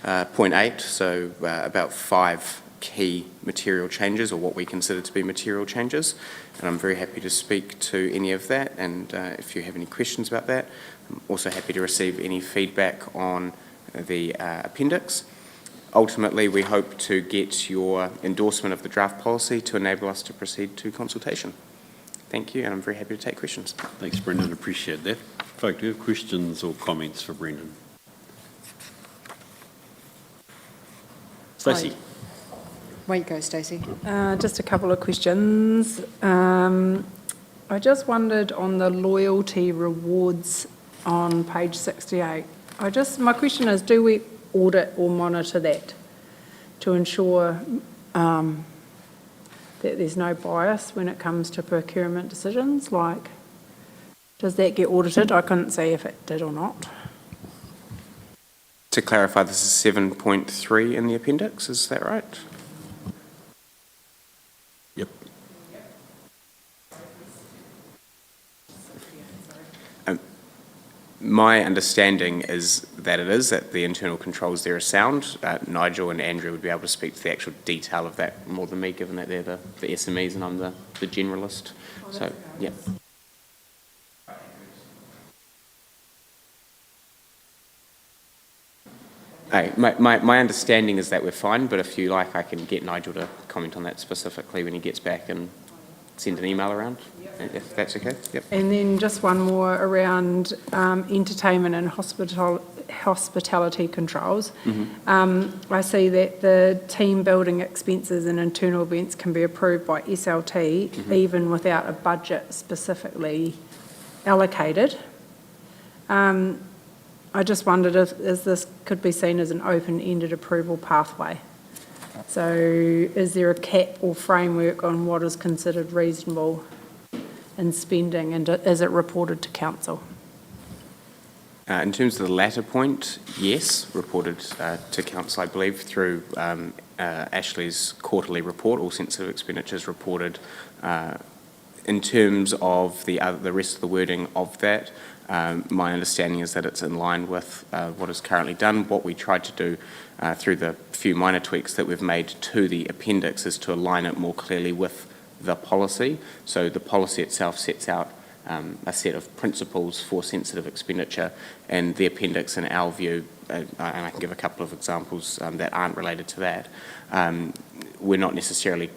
8, so about 5 key material changes, or what we consider to be material changes, and I'm very happy to speak to any of that, and if you have any questions about that, I'm also happy to receive any feedback on the appendix. Ultimately, we hope to get your endorsement of the draft policy to enable us to proceed to consultation. Thank you, and I'm very happy to take questions. Thanks, Brendan. Appreciate that. Folk, do you have questions or comments for Brendan? Stacey. Where you go, Stacey. Just a couple of questions. I just wondered on the loyalty rewards on page 68. My question is, do we audit or monitor that to ensure that there's no bias when it comes to procurement decisions? Like, does that get audited? I couldn't see if it did or not. To clarify, this is 7.3 in the appendix, is that right? Yep. My understanding is that the internal controls there are sound. Nigel and Andrew would be able to speak to the actual detail of that more than me, given that they're the SMEs and I'm the generalist. So, yeah. My understanding is that we're fine, but if you like, I can get Nigel to comment on that specifically when he gets back and send an email around, if that's okay. Yep. And then just one more around entertainment and hospitality controls. I see that the team building expenses and internal events can be approved by SLT even without a budget specifically allocated. I just wondered if this could be seen as an open-ended approval pathway. So is there a cap or framework on what is considered reasonable in spending, and is it reported to council? In terms of the latter point, yes, reported to council, I believe, through Ashley's quarterly report. All sensitive expenditures reported. In terms of the rest of the wording of that, my understanding is that it's in line with what is currently done. What we tried to do through the few minor tweaks that we've made to the appendix is to align it more clearly with the policy. So the policy itself sets out a set of principles for sensitive expenditure, and the appendix, in our view, and I can give a couple of examples that aren't related to that, we're not necessarily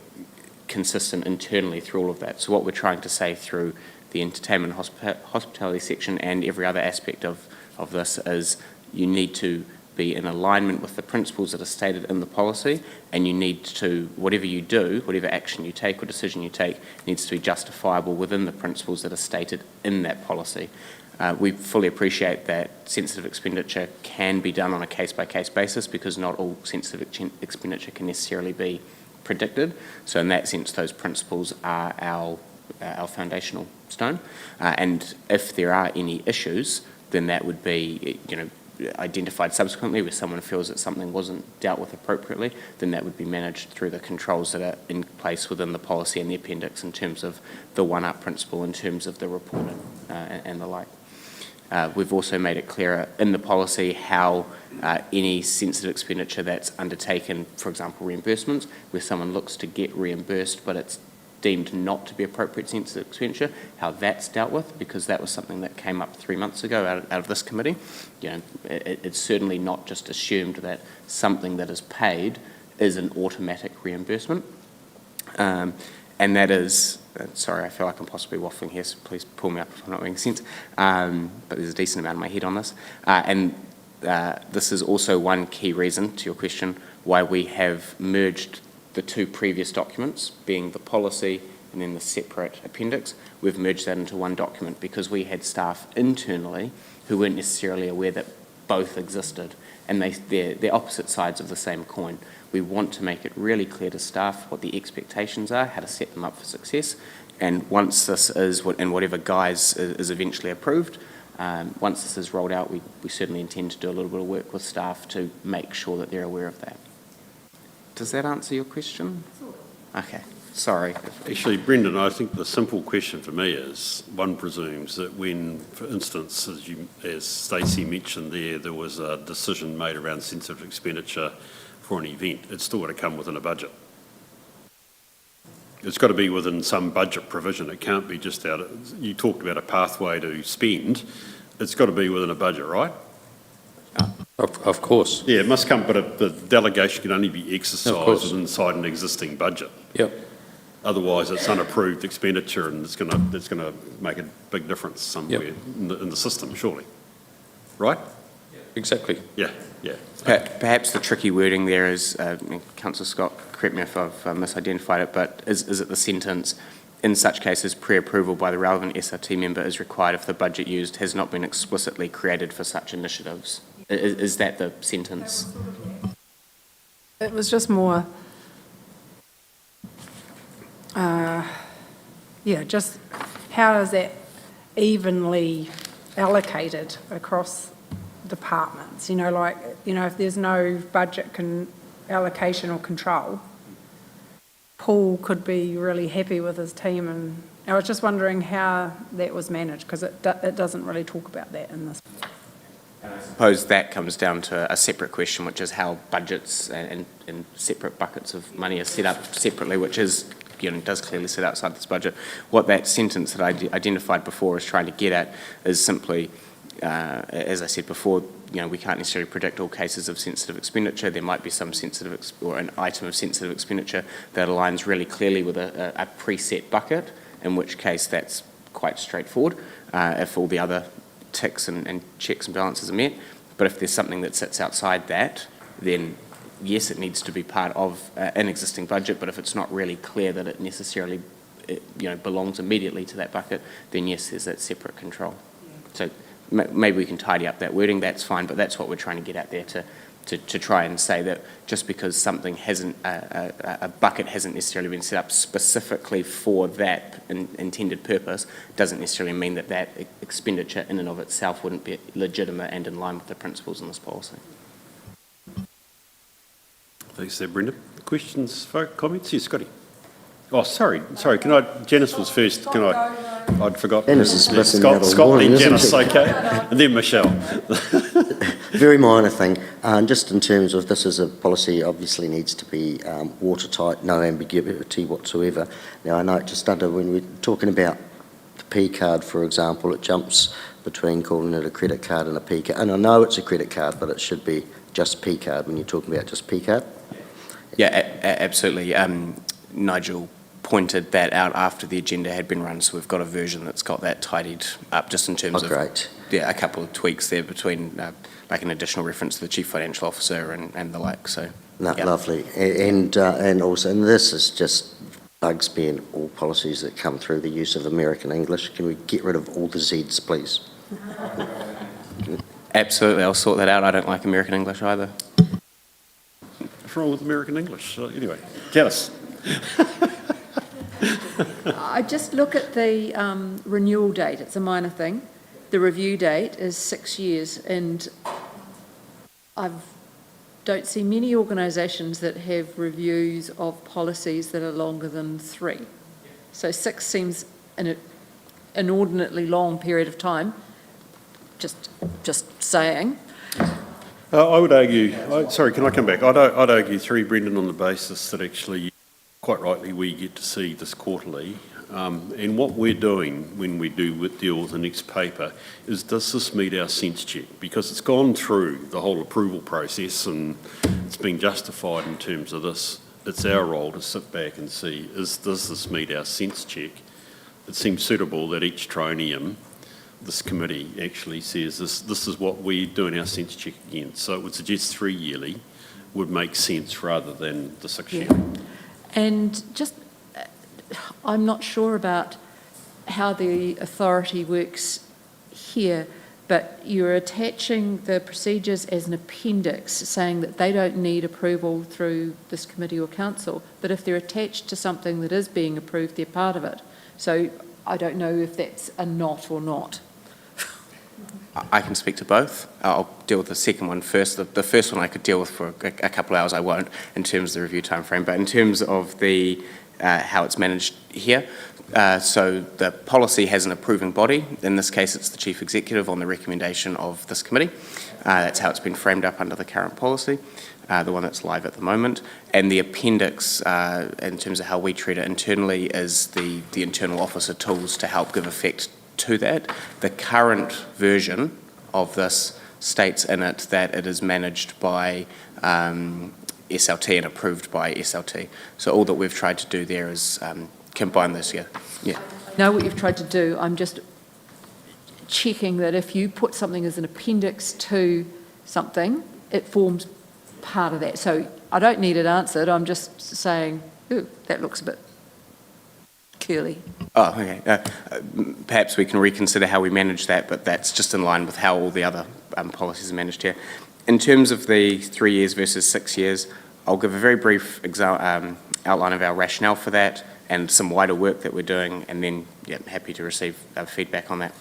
consistent internally through all of that. So what we're trying to say through the entertainment hospitality section and every other aspect of this is you need to be in alignment with the principles that are stated in the policy, and you need to, whatever you do, whatever action you take or decision you take, needs to be justifiable within the principles that are stated in that policy. We fully appreciate that sensitive expenditure can be done on a case-by-case basis because not all sensitive expenditure can necessarily be predicted. So in that sense, those principles are our foundational stone. And if there are any issues, then that would be, identified subsequently where someone feels that something wasn't dealt with appropriately, then that would be managed through the controls that are in place within the policy and the appendix in terms of the one-up principle, in terms of the reporting and the like. We've also made it clearer in the policy how any sensitive expenditure that's undertaken, for example, reimbursements, where someone looks to get reimbursed but it's deemed not to be appropriate sensitive expenditure, how that's dealt with, because that was something that came up 3 months ago out of this committee. It's certainly not just assumed that something that is paid is an automatic reimbursement. And that is, sorry, I feel like I'm possibly waffling here, so please pull me up if I'm not making sense. But there's a decent amount in my head on this. And this is also one key reason, to your question, why we have merged the two previous documents, being the policy and then the separate appendix. We've merged that into one document because we had staff internally who weren't necessarily aware that both existed, and they're opposite sides of the same coin. We want to make it really clear to staff what the expectations are, how to set them up for success, and once this is, in whatever guise is eventually approved, once this is rolled out, we certainly intend to do a little bit of work with staff to make sure that they're aware of that. Does that answer your question? Okay, sorry. Actually, Brendan, I think the simple question for me is, one presumes that when, for instance, as Stacey mentioned there was a decision made around sensitive expenditure for an event, it's still got to come within a budget. It's got to be within some budget provision. It can't be just you talked about a pathway to spend. It's got to be within a budget, right? Of course. Yeah, it must come, but the delegation can only be exercised inside an existing budget. Yep. Otherwise, it's unapproved expenditure, and it's going to make a big difference somewhere in the system, surely. Right? Exactly. Yeah. Perhaps the tricky wording there is, Councillor Scott, correct me if I've misidentified it, but is it the sentence, in such cases, pre-approval by the relevant SRT member is required if the budget used has not been explicitly created for such initiatives? Is that the sentence? It was just more, just how is that evenly allocated across departments? If there's no budget allocation or control, Paul could be really happy with his team, and I was just wondering how that was managed, because it doesn't really talk about that in this. I suppose that comes down to a separate question, which is how budgets and separate buckets of money are set up separately, which is, does clearly sit outside this budget. What that sentence that I identified before is trying to get at is simply as I said before, we can't necessarily predict all cases of sensitive expenditure. There might be some sensitive or an item of sensitive expenditure that aligns really clearly with a preset bucket, in which case that's quite straightforward if all the other ticks and checks and balances are met. But if there's something that sits outside that, then yes, it needs to be part of an existing budget, but if it's not really clear that it necessarily belongs immediately to that bucket, then yes, there's that separate control. So maybe we can tidy up that wording, that's fine, but that's what we're trying to get out there to try and say that just because something hasn't, a bucket hasn't necessarily been set up specifically for that intended purpose, doesn't necessarily mean that that expenditure in and of itself wouldn't be legitimate and in line with the principles in this policy. Thanks there, Brenda. Questions, folk, comments? Yes, Scotty. Oh, sorry, can I, Janice was first, can I? I'd forgotten. Janice is missing out all Scott, morning, then isn't Janice, she? okay, and then Michelle. Very minor thing, just in terms of this is a policy obviously needs to be watertight, no ambiguity whatsoever. Now I know just under when we're talking about the P card, for example, it jumps between calling it a credit card and a P card. And I know it's a credit card, but it should be just P card when you're talking about just P card. Yeah, absolutely. Nigel pointed that out after the agenda had been run, so we've got a version that's got that tidied up just in terms of great. Yeah, a couple of tweaks there between like an additional reference to the Chief Financial Officer and the like. So No, yeah. Lovely. And also, and this is just bugs me in all policies that come through the use of American English. Can we get rid of all the Z's, please? Absolutely, I'll sort that out. I don't like American English either. What's wrong with American English? Anyway, Janice. I just look at the renewal date, it's a minor thing. The review date is 6 years, and I don't see many organisations that have reviews of policies that are longer than 3. So 6 seems an inordinately long period of time, just saying. I would argue, sorry, can I come back? I'd argue 3, Brendan, on the basis that actually, quite rightly, we get to see this quarterly. And what we're doing when we deal with the next paper is, does this meet our sense check? Because it's gone through the whole approval process and it's been justified in terms of this. It's our role to sit back and see, does this meet our sense check? It seems suitable that each triennium, this committee actually says this is what we're doing our sense check against. So it would suggest 3 yearly would make sense rather than the 6 year. And just, I'm not sure about how the authority works here, but you're attaching the procedures as an appendix, saying that they don't need approval through this committee or council, but if they're attached to something that is being approved, they're part of it. So I don't know if that's a not or not. I can speak to both. I'll deal with the second one first. The first one I could deal with for a couple of hours. I won't in terms of the review time frame, but in terms of the how it's managed here. So the policy has an approving body. In this case, it's the Chief Executive on the recommendation of this committee. That's how it's been framed up under the current policy, the one that's live at the moment. And the appendix, in terms of how we treat it internally, is the internal officer tools to help give effect to that. The current version of this states in it that it is managed by SLT and approved by SLT. So all that we've tried to do there is combine this, yeah. I know what you've tried to do. I'm just checking that if you put something as an appendix to something, it forms part of that. So I don't need it answered. I'm just saying, ooh, that looks a bit curly. Oh, okay. Perhaps we can reconsider how we manage that, but that's just in line with how all the other policies are managed here. In terms of the 3 years versus 6 years, I'll give a very brief outline of our rationale for that and some wider work that we're doing, and then happy to receive feedback on that.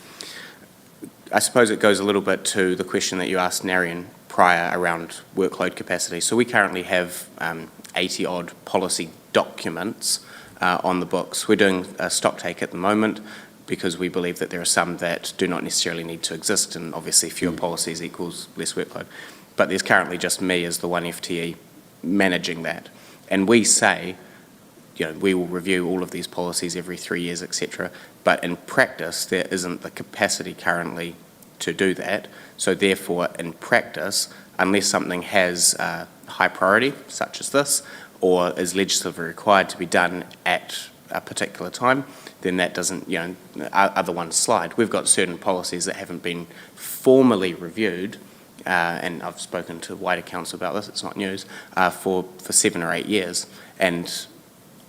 I suppose it goes a little bit to the question that you asked Narian prior around workload capacity. So we currently have 80-odd policy documents on the books. We're doing a stock take at the moment because we believe that there are some that do not necessarily need to exist, and obviously fewer policies equals less workload. But there's currently just me as the one FTE managing that. And we say, we will review all of these policies every 3 years, etc. But in practice, there isn't the capacity currently to do that. So therefore, in practice, unless something has high priority, such as this, or is legislatively required to be done at a particular time, then that doesn't, other ones slide. We've got certain policies that haven't been formally reviewed, and I've spoken to wider council about this, it's not news, for 7 or 8 years. And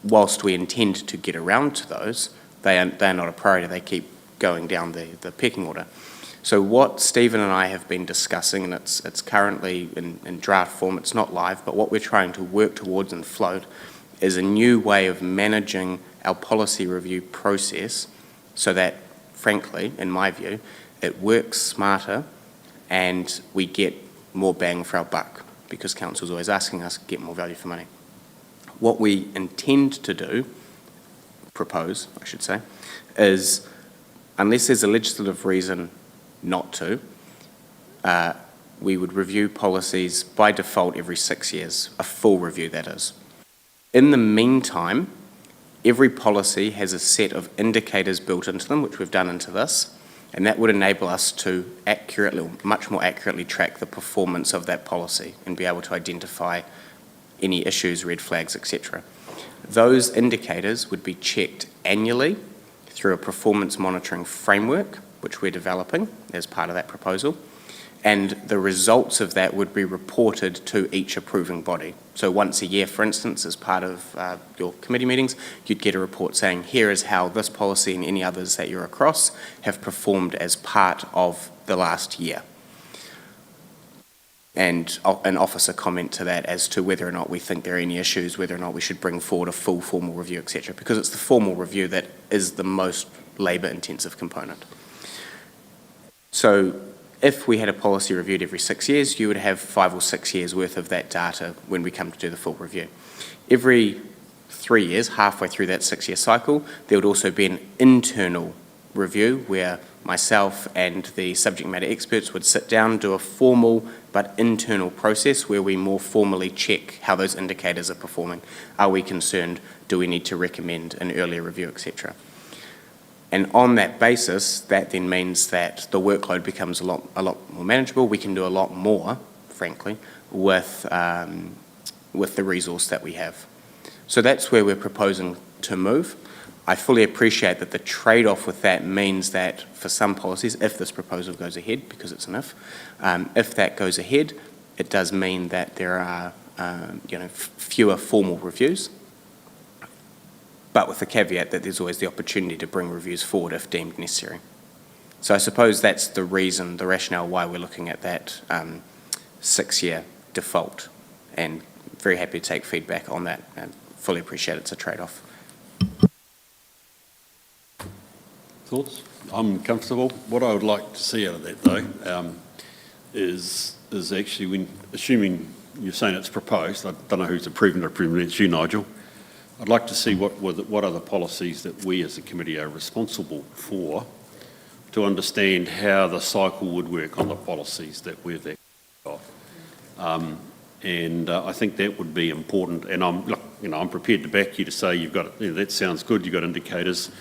whilst we intend to get around to those, they're not a priority, they keep going down the pecking order. So what Stephen and I have been discussing, and it's currently in draft form, it's not live, but what we're trying to work towards and float is a new way of managing our policy review process so that, frankly, in my view, it works smarter and we get more bang for our buck, because council's always asking us to get more value for money. What we intend to do, propose, I should say, is unless there's a legislative reason not to, we would review policies by default every 6 years, a full review that is. In the meantime, every policy has a set of indicators built into them, which we've done into this, and that would enable us to accurately, much more accurately track the performance of that policy and be able to identify any issues, red flags, etc. Those indicators would be checked annually through a performance monitoring framework, which we're developing as part of that proposal, and the results of that would be reported to each approving body. So once a year, for instance, as part of your committee meetings, you'd get a report saying, here is how this policy and any others that you're across have performed as part of the last year. And an officer comment to that as to whether or not we think there are any issues, whether or not we should bring forward a full formal review, etc. Because it's the formal review that is the most labour-intensive component. So if we had a policy reviewed every 6 years, you would have 5 or 6 years worth of that data when we come to do the full review. Every 3 years, halfway through that 6-year cycle, there would also be an internal review where myself and the subject matter experts would sit down, do a formal but internal process where we more formally check how those indicators are performing. Are we concerned? Do we need to recommend an earlier review, etc.? And on that basis, that then means that the workload becomes a lot more manageable. We can do a lot more, frankly, with the resource that we have. So that's where we're proposing to move. I fully appreciate that the trade-off with that means that for some policies, if this proposal goes ahead, because it's an if that goes ahead, it does mean that there are fewer formal reviews, but with the caveat that there's always the opportunity to bring reviews forward if deemed necessary. So I suppose that's the reason, the rationale why we're looking at that 6-year default, and very happy to take feedback on that and fully appreciate it's a trade-off. Thoughts? I'm comfortable. What I would like to see out of that, though, is actually when, assuming you're saying it's proposed, I don't know who's approving it, it's you, Nigel. I'd like to see what are the policies that we as a committee are responsible for, to understand how the cycle would work on the policies that we've got. I think that would be important. And I'm prepared to back you to say you've got, that sounds good. You've got indicators.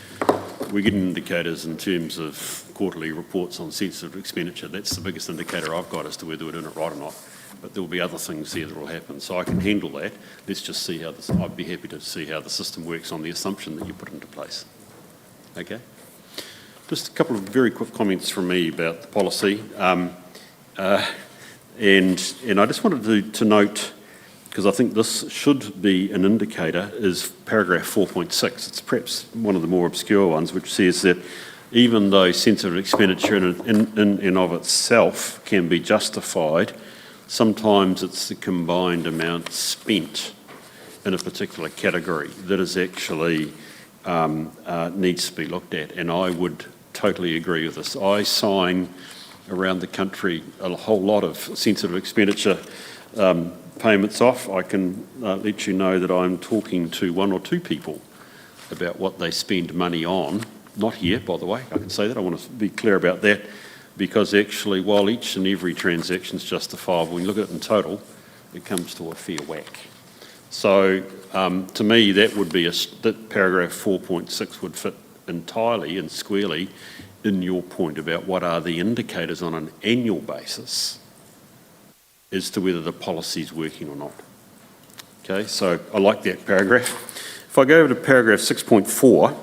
We get indicators in terms of quarterly reports on sensitive expenditure. That's the biggest indicator I've got as to whether we're doing it right or not. But there will be other things there that will happen. So I can handle that. Let's just see how this, I'd be happy to see how the system works on the assumption that you put into place. Okay? Just a couple of very quick comments from me about the policy. And I just wanted to note, because I think this should be an indicator, is paragraph 4.6. It's perhaps one of the more obscure ones, which says that even though sensitive expenditure in and of itself can be justified, sometimes it's the combined amount spent in a particular category that is actually needs to be looked at. And I would totally agree with this. I sign around the country a whole lot of sensitive expenditure payments off. I can let you know that I'm talking to 1 or 2 people about what they spend money on. Not here, by the way, I can say that. I want to be clear about that, because actually while each and every transaction is justifiable, when you look at it in total, it comes to a fair whack. So to me, that would be that paragraph 4.6 would fit entirely and squarely in your point about what are the indicators on an annual basis as to whether the policy is working or not. Okay, so I like that paragraph. If I go over to paragraph 6.4,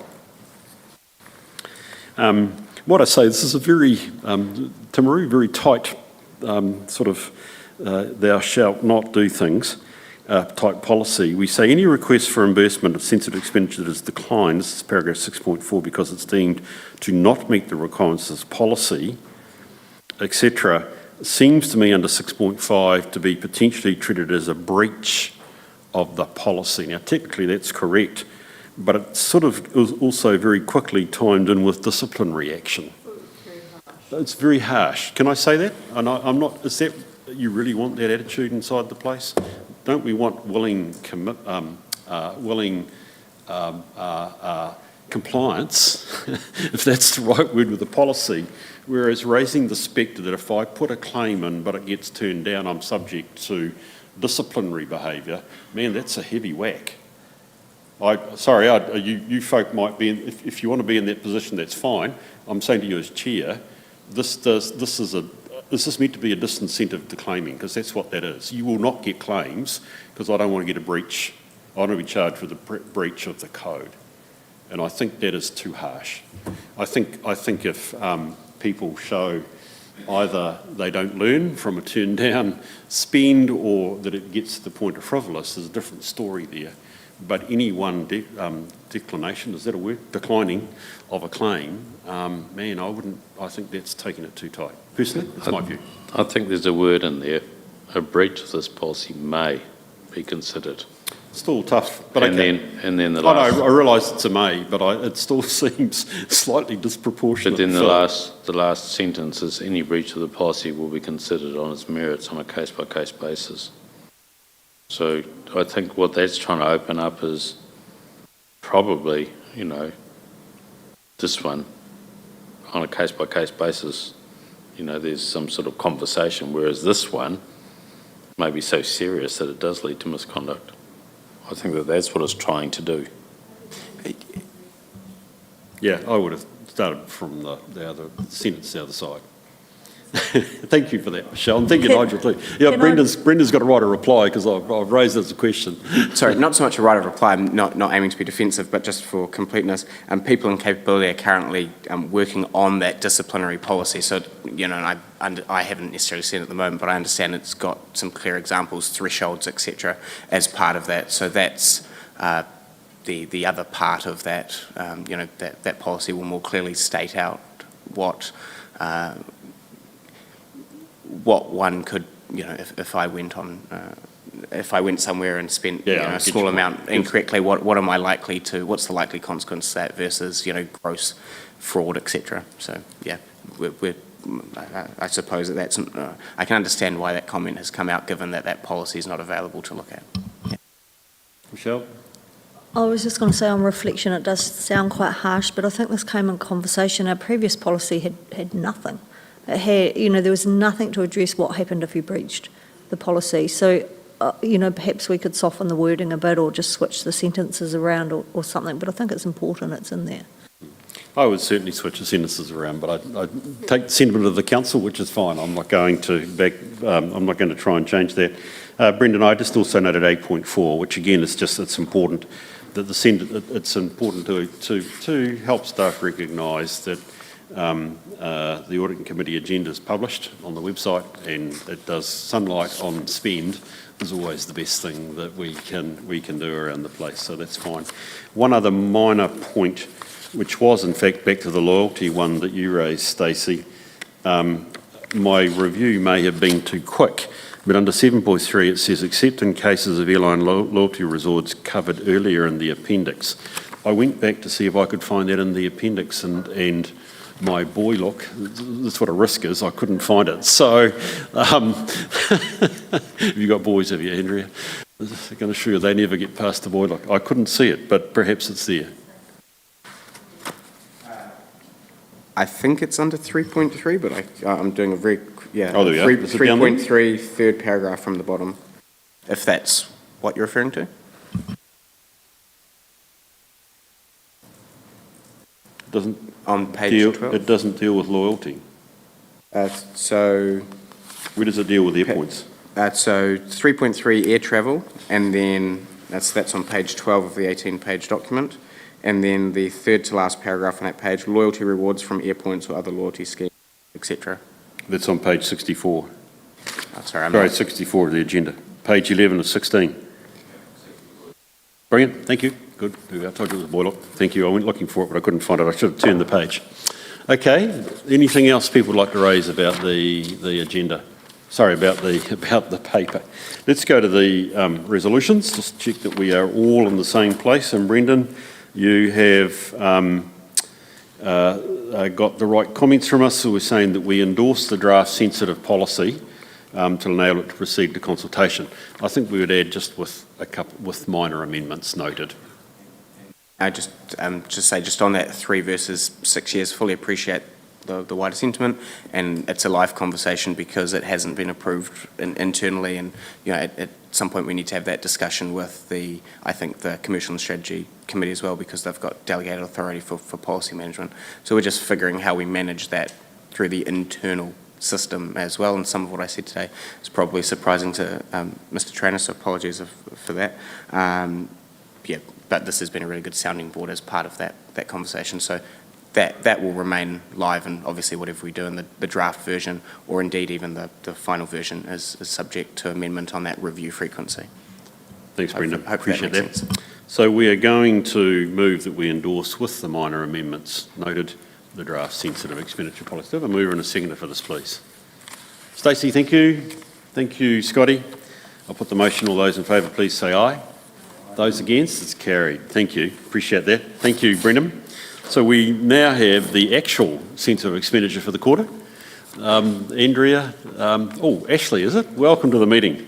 what I say, this is a very, Timaru, very tight sort of thou shalt not do things type policy. We say any request for reimbursement of sensitive expenditure that is declined, this is paragraph 6.4, because it's deemed to not meet the requirements of this policy, etc., seems to me under 6.5 to be potentially treated as a breach of the policy. Now, technically that's correct, but it sort of is also very quickly timed in with disciplinary action. It's very harsh. Can I say that? And I'm not, is that, you really want that attitude inside the place? Don't we want willing compliance, if that's the right word with the policy, whereas raising the spectre that if I put a claim in but it gets turned down, I'm subject to disciplinary behaviour, man, that's a heavy whack. You folk might be, if you want to be in that position, that's fine. I'm saying to you as chair, is this meant to be a disincentive to claiming? Because that's what that is. You will not get claims because I don't want to get a breach. I don't want to be charged with a breach of the code. And I think that is too harsh. I think if people show either they don't learn from a turned down spend or that it gets to the point of frivolous, there's a different story there. But any one declination, is that a word? Declining of a claim, man, I think that's taking it too tight. Personally, that's my view. I think there's a word in there, a breach of this policy may be considered. Still tough, but and okay. then the last. I realise it's a may, but it still seems slightly disproportionate. But then the last sentence is any breach of the policy will be considered on its merits on a case-by-case basis. So I think what that's trying to open up is probably, this one on a case-by-case basis. There's some sort of conversation, whereas this one may be so serious that it does lead to misconduct. I think that's what it's trying to do. Yeah, I would have started from the other sentence, the other side. Thank you for that, Michelle. I'm thinking Nigel too. Yeah, Brenda's got to write a reply because I've raised it as a question. Sorry, not so much a right of reply. I'm not aiming to be defensive, but just for completeness. People in capability are currently working on that disciplinary policy. So, and I haven't necessarily seen it at the moment, but I understand it's got some clear examples, thresholds, etc., as part of that. So that's the other part of that. That policy will more clearly state out what one could, if I went on, if I went somewhere and spent a small amount incorrectly, what am I likely to? What's the likely consequence of that versus gross fraud, etc. So yeah, I suppose that's. I can understand why that comment has come out, given that policy is not available to look at. Yeah. Michelle. I was just going to say, on reflection, it does sound quite harsh, but I think this came in conversation. Our previous policy had nothing. It had, there was nothing to address what happened if you breached the policy. So, perhaps we could soften the wording a bit or just switch the sentences around or something. But I think it's important it's in there. I would certainly switch the sentences around, but I take the sentiment of the council, which is fine. I'm not going to try and change that. Brendan, I just also noted 8.4, which again is just it's important that it's important to help staff recognise that the Audit Committee agenda is published on the website, and it does sunlight on spend is always the best thing that we can do around the place, so that's fine. One other minor point, which was in fact back to the loyalty one that you raised, Stacey. My review may have been too quick, but under 7.3 it says, except in cases of airline loyalty resorts covered earlier in the appendix. I went back to see if I could find that in the appendix, and my boy, look, that's what a risk is, I couldn't find it. So, have you got boys, have you, Andrea? I can assure you they never get past the boy, look. I couldn't see it, but perhaps it's there. I think it's under 3.3, but I'm doing a very, Oh, there we are. 3.3, third paragraph from the bottom, if that's what you're referring to. Doesn't On page deal, 12. it doesn't deal with loyalty. So Where does it deal with airpoints? 3.3 air travel, and then that's on page 12 of the 18-page document. And then the third to last paragraph on that page, loyalty rewards from airpoints or other loyalty schemes, etc. That's on page 64. Sorry, 64 of the agenda. Page 11 of 16. Brilliant, thank you. Good. I told you it was boil up. Thank you. I went looking for it, but I couldn't find it. I should have turned the page. Okay. Anything else people would like to raise about the agenda? Sorry, about the paper. Let's go to the resolutions. Just check that we are all in the same place. And Brendan, you have got the right comments from us. So we're saying that we endorse the draft sensitive policy to enable it to proceed to consultation. I think we would add just with minor amendments noted. just say just on that 3 versus 6 years, fully appreciate the wider sentiment, and it's a live conversation because it hasn't been approved internally, and at some point we need to have that discussion with the Commercial and Strategy Committee as well, because they've got delegated authority for policy management. So we're just figuring how we manage that through the internal system as well, and some of what I said today is probably surprising to Mr. Traynor, so apologies for that. But this has been a really good sounding board as part of that conversation. So that will remain live, and obviously whatever we do in the draft version, or indeed even the final version, is subject to amendment on that review frequency. Thanks, Brendan. Hope Appreciate that makes that. sense. So we are going to move that we endorse with the minor amendments noted the draft sensitive expenditure policy. Do I have a mover and a seconder for this, please? Stacey, thank you. Thank you, Scotty. I'll put the motion. All those in favour, please say aye. Those against, it's carried. Thank you. Appreciate that. Thank you, Brendan. So we now have the actual sensitive expenditure for the quarter. Andrea, Ashley, is it? Welcome to the meeting.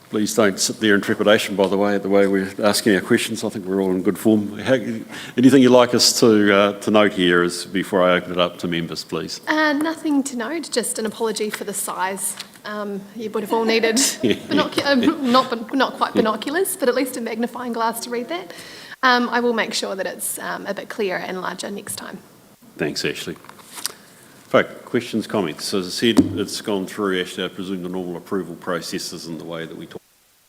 Please don't sit there in trepidation, by the way, at the way we're asking our questions. I think we're all in good form. Anything you'd like us to note here before I open it up to members, please? Nothing to note, just an apology for the size. You would have all needed not quite binoculars, but at least a magnifying glass to read that. I will make sure that it's a bit clearer and larger next time. Thanks, Ashley. Folk, questions, comments? As I said, it's gone through, Ashley, I presume, the normal approval processes and the way that we talk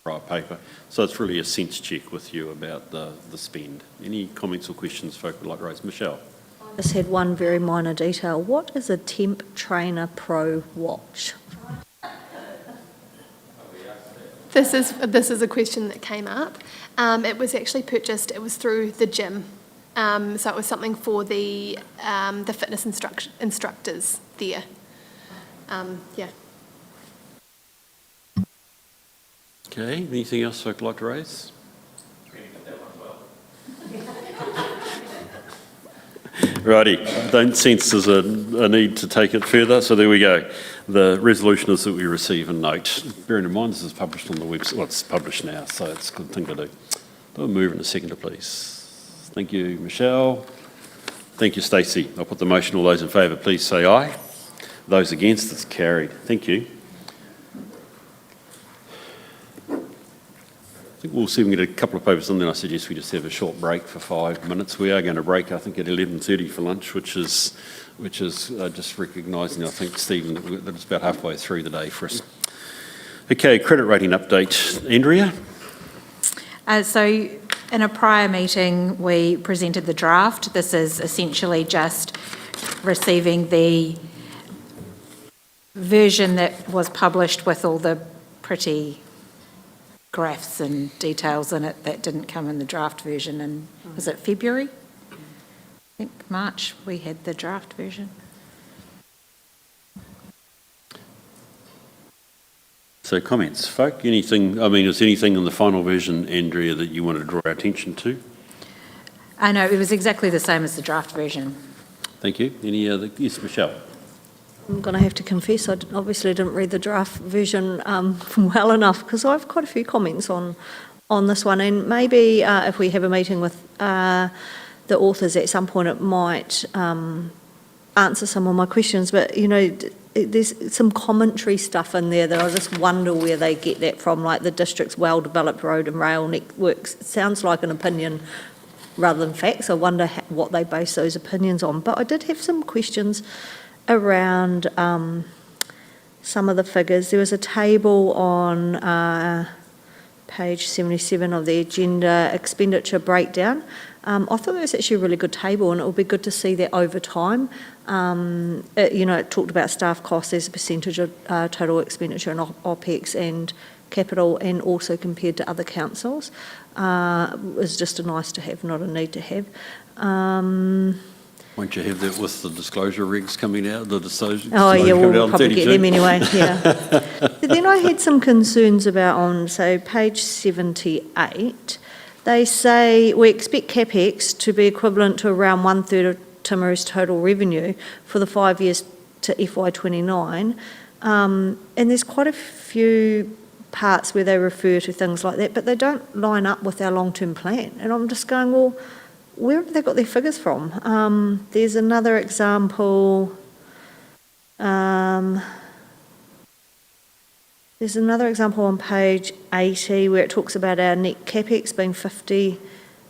about our paper. So it's really a sense check with you about the spend. Any comments or questions folk would like to raise? Michelle? I just had one very minor detail. What is a Temp Trainer Pro watch? This is a question that came up. It was actually purchased, it was through the gym. So it was something for the fitness instructors there. Yeah. Okay, anything else folk would like to raise? Righty, don't sense there's a need to take it further, so there we go. The resolution is that we receive a note. Bearing in mind this is published on the website, well, it's published now, so it's a good thing to do. I'll move in a second, please. Thank you, Michelle. Thank you, Stacey. I'll put the motion. All those in favour, please say aye. Those against, it's carried. Thank you. I think we'll see if we can get a couple of papers in, then I suggest we just have a short break for 5 minutes. We are going to break, I think, at 11:30 for lunch, which is just recognising, I think, Stephen, that it's about halfway through the day for us. Okay, credit rating update. Andrea? So in a prior meeting, we presented the draft. This is essentially just receiving the version that was published with all the pretty graphs and details in it that didn't come in the draft version in, was it February? I think March we had the draft version. So comments, folk, anything, is anything in the final version, Andrea, that you want to draw our attention to? I know, it was exactly the same as the draft version. Thank you. Any other, yes, Michelle? I'm going to have to confess, I obviously didn't read the draft version well enough, because I have quite a few comments on this one, and maybe if we have a meeting with the authors at some point, it might answer some of my questions, but there's some commentary stuff in there that I just wonder where they get that from, like the district's well-developed road and rail networks. It sounds like an opinion rather than facts. I wonder what they base those opinions on. But I did have some questions around some of the figures. There was a table on page 77 of the agenda, expenditure breakdown. I thought that was actually a really good table, and it would be good to see that over time. It talked about staff costs as a percentage of total expenditure and OPEX and capital, and also compared to other councils. It was just a nice to have, not a need to have. Won't you have that with the disclosure regs coming out? Oh, yeah, we'll probably get them anyway, yeah. Then I had some concerns about on, page 78. They say we expect CapEx to be equivalent to around 1/3 of Timaru's total revenue for the 5 years to FY29. And there's quite a few parts where they refer to things like that, but they don't line up with our long-term plan. And I'm just going, well, where have they got their figures from? There's another example. There's another example on page 80 where it talks about our net capex being 50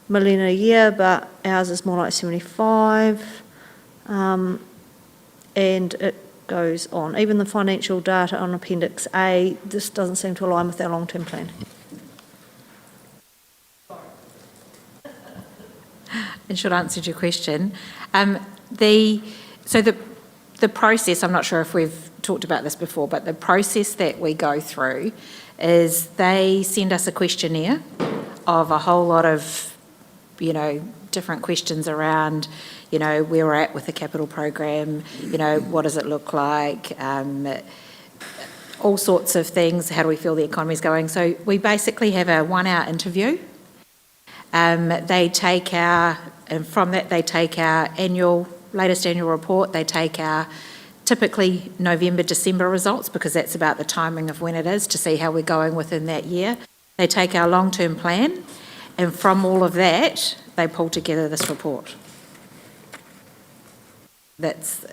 million a year, but ours is more like 75. And it goes on. Even the financial data on Appendix A, this doesn't seem to align with our long-term plan. And should answer your question. The process, I'm not sure if we've talked about this before, but the process that we go through is they send us a questionnaire of a whole lot of, different questions around, where we're at with the capital program, what does it look like, all sorts of things, how do we feel the economy's going. So we basically have a 1-hour interview. And from that they take our latest annual report, they take our typically November, December results, because that's about the timing of when it is, to see how we're going within that year. They take our long-term plan, and from all of that, they pull together this report. Begs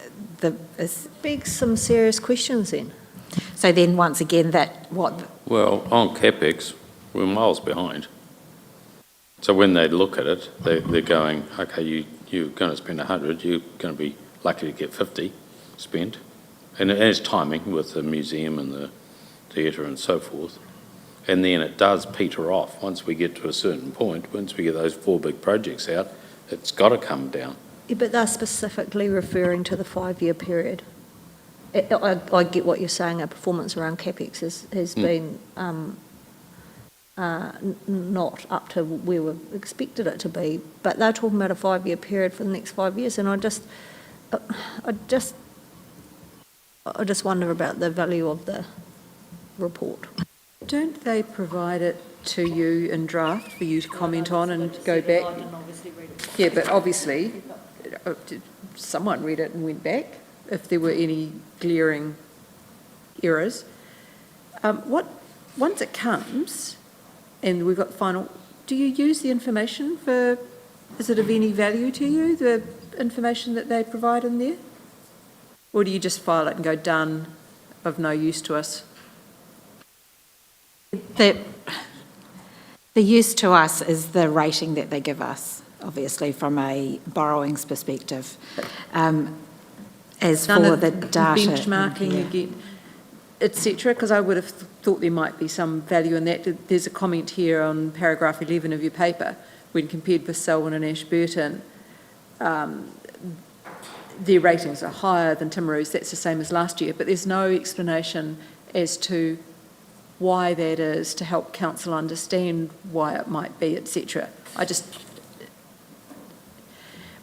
some serious questions then. So then once again, Well, on CapEx, we're miles behind. So when they look at it, they're going, okay, you're going to spend 100, you're going to be lucky to get 50 spent. And it's timing with the museum and the theatre and so forth. And then it does peter off once we get to a certain point. Once we get those 4 big projects out, it's got to come down. Yeah, but they're specifically referring to the 5-year period. I get what you're saying, our performance around CapEx has been not up to where we expected it to be, but they're talking about a 5-year period for the next 5 years, and I just wonder about the value of the report. Don't they provide it to you in draft for you to comment on and go back? I didn't obviously read it. Yeah, but obviously someone read it and went back if there were any glaring errors. Once it comes and we've got the final, do you use the information is it of any value to you, the information that they provide in there? Or do you just file it and go, done, of no use to us? the use to us is the rating that they give us, obviously, from a borrowings perspective. As for the data, benchmarking again, etc., because I would have thought there might be some value in that. There's a comment here on paragraph 11 of your paper, when compared with Selwyn and Ashburton, their ratings are higher than Timaru's. That's the same as last year, but there's no explanation as to why that is, to help council understand why it might be, etc.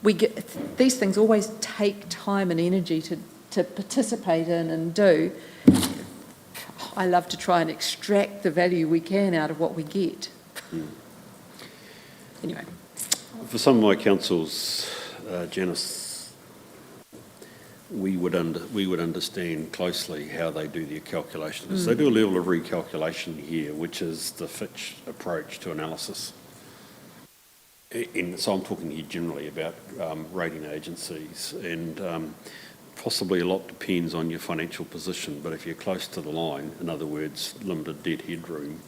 These things always take time and energy to participate in and do. I love to try and extract the value we can out of what we get. Anyway. For some of my councils, Janice, we would understand closely how they do their calculations. They do a level of recalculation here, which is the Fitch approach to analysis. And so I'm talking here generally about rating agencies, and possibly a lot depends on your financial position, but if you're close to the line, in other words, limited debt headroom,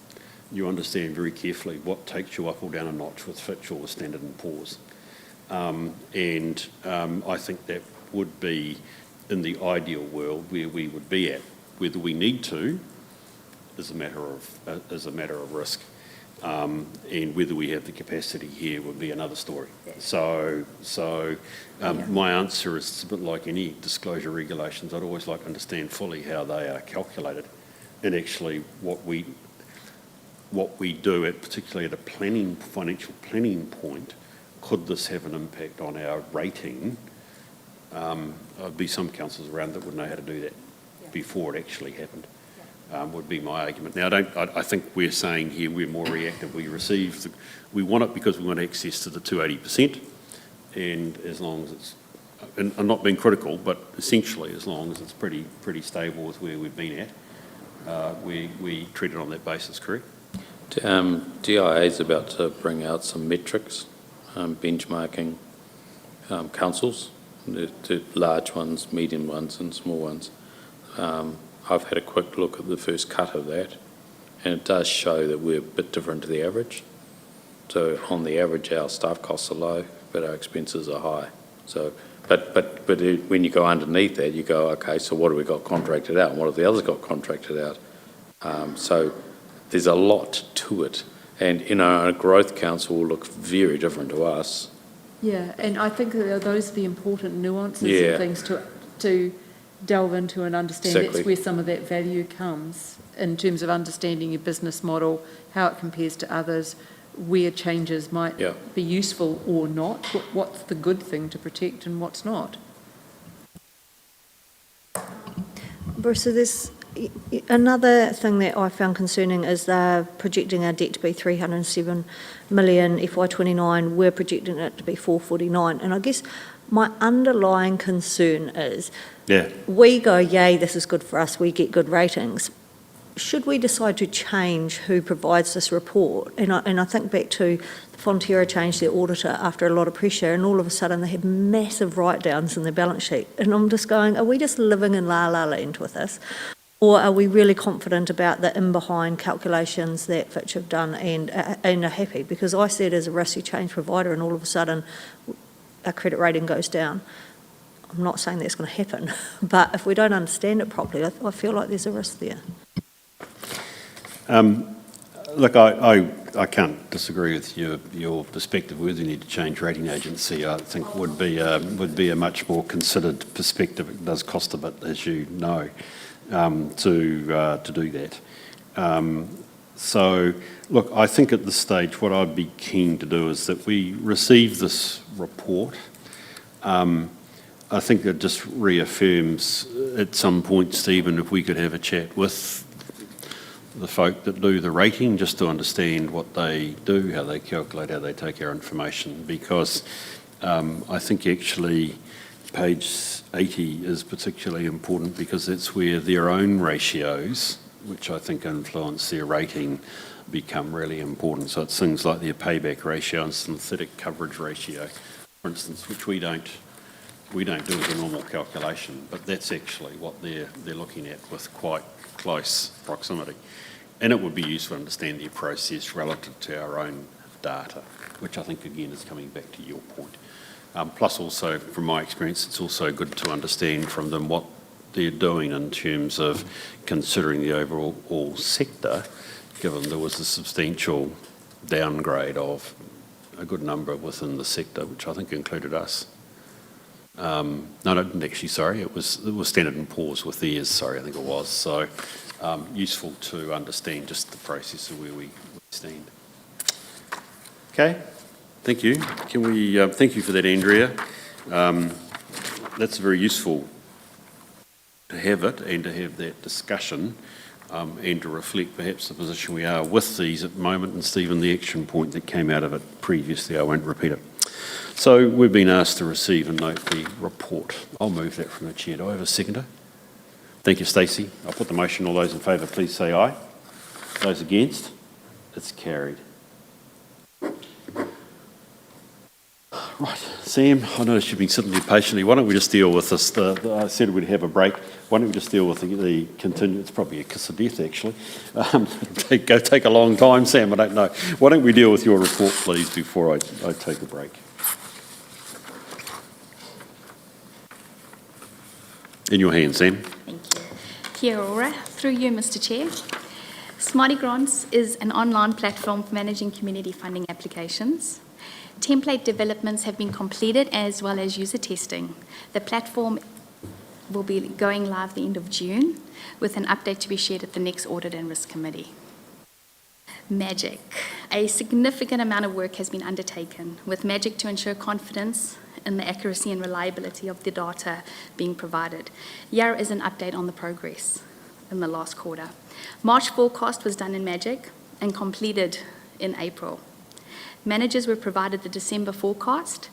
you understand very carefully what takes you up or down a notch with Fitch or with Standard & Poor's. I think that would be in the ideal world where we would be at. Whether we need to is a matter of risk, and whether we have the capacity here would be another story. So my answer is it's a bit like any disclosure regulations. I'd always like to understand fully how they are calculated, and actually what we do, particularly at a financial planning point. Could this have an impact on our rating? There'd be some councils around that would know how to do that before it actually happened, would be my argument. Now, I think we're saying here we're more reactive. We want it because we want access to the 280%, and as long as it's, and I'm not being critical, but essentially as long as it's pretty stable with where we've been at, we treat it on that basis, correct? DIA is about to bring out some metrics, benchmarking councils, the large ones, medium ones and small ones. I've had a quick look at the first cut of that, and it does show that we're a bit different to the average. So on the average, our staff costs are low, but our expenses are high. So, but when you go underneath that, you go, okay, so what have we got contracted out, and what have the others got contracted out? So there's a lot to it. And, a growth council will look very different to us. Yeah, and I think that those are the important nuances of things to delve into and understand. Exactly. That's where some of that value comes in terms of understanding your business model, how it compares to others, where changes might be useful or not, what's the good thing to protect and what's not. Bruce, so there's another thing that I found concerning is they're projecting our debt to be 307 million FY29. We're projecting it to be 449. And I guess my underlying concern is we go, yay, this is good for us, we get good ratings. Should we decide to change who provides this report? And I think back to Fonterra changed their auditor after a lot of pressure, and all of a sudden they had massive write-downs in their balance sheet. And I'm just going, are we just living in la-la land with this? Or are we really confident about the in-behind calculations that Fitch have done and are happy? Because I see it as a risk, you change provider and all of a sudden our credit rating goes down. I'm not saying that's going to happen, but if we don't understand it properly, I feel like there's a risk there. Look, I can't disagree with your perspective. Whether you need to change rating agency, I think would be a much more considered perspective. It does cost a bit, as you know, to do that. So, look, I think at this stage what I'd be keen to do is that we receive this report. I think it just reaffirms at some point, Stephen, if we could have a chat with the folk that do the rating, just to understand what they do, how they calculate, how they take our information, because I think actually page 80 is particularly important because it's where their own ratios, which I think influence their rating, become really important. So it's things like their payback ratio and synthetic coverage ratio, for instance, which we don't do as a normal calculation, but that's actually what they're looking at with quite close proximity. And it would be useful to understand their process relative to our own data, which I think again is coming back to your point. Plus also, from my experience, it's also good to understand from them what they're doing in terms of considering the overall sector, given there was a substantial downgrade of a good number within the sector, which I think included us. No, I didn't actually, sorry. It was Standard & Poor's with theirs, sorry, I think it was. So useful to understand just the process of where we stand. Okay, thank you. Can we, thank you for that, Andrea. That's very useful to have it and to have that discussion and to reflect perhaps the position we are with these at the moment, and Stephen, the action point that came out of it previously, I won't repeat it. So we've been asked to receive and note the report. I'll move that from the chair. Do I have a seconder? Thank you, Stacey. I'll put the motion. All those in favour, please say aye. Those against? It's carried. Right, Sam, I noticed you've been sitting there patiently. Why don't we just deal with this? I said we'd have a break. Why don't we just deal with the continue? It's probably a kiss of death, actually. Go take a long time, Sam. I don't know. Why don't we deal with your report, please, before I take a break? In your hands, Sam. Thank you. Kia ora. Through you, Mr. Chair. Smarty Grants is an online platform for managing community funding applications. Template developments have been completed as well as user testing. The platform will be going live the end of June with an update to be shared at the next Audit and Risk Committee. Magic. A significant amount of work has been undertaken with Magic to ensure confidence in the accuracy and reliability of the data being provided. Here is an update on the progress in the last quarter. March forecast was done in Magic and completed in April. Managers were provided the December forecast,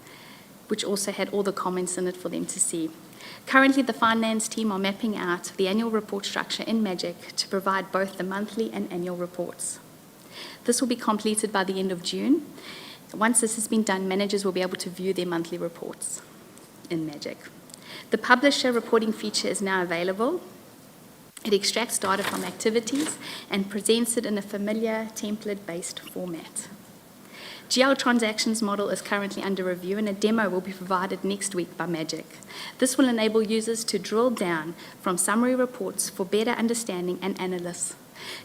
which also had all the comments in it for them to see. Currently, the finance team are mapping out the annual report structure in Magic to provide both the monthly and annual reports. This will be completed by the end of June. Once this has been done, managers will be able to view their monthly reports in Magic. The publisher reporting feature is now available. It extracts data from activities and presents it in a familiar template-based format. GL transactions model is currently under review and a demo will be provided next week by Magic. This will enable users to drill down from summary reports for better understanding and analysis.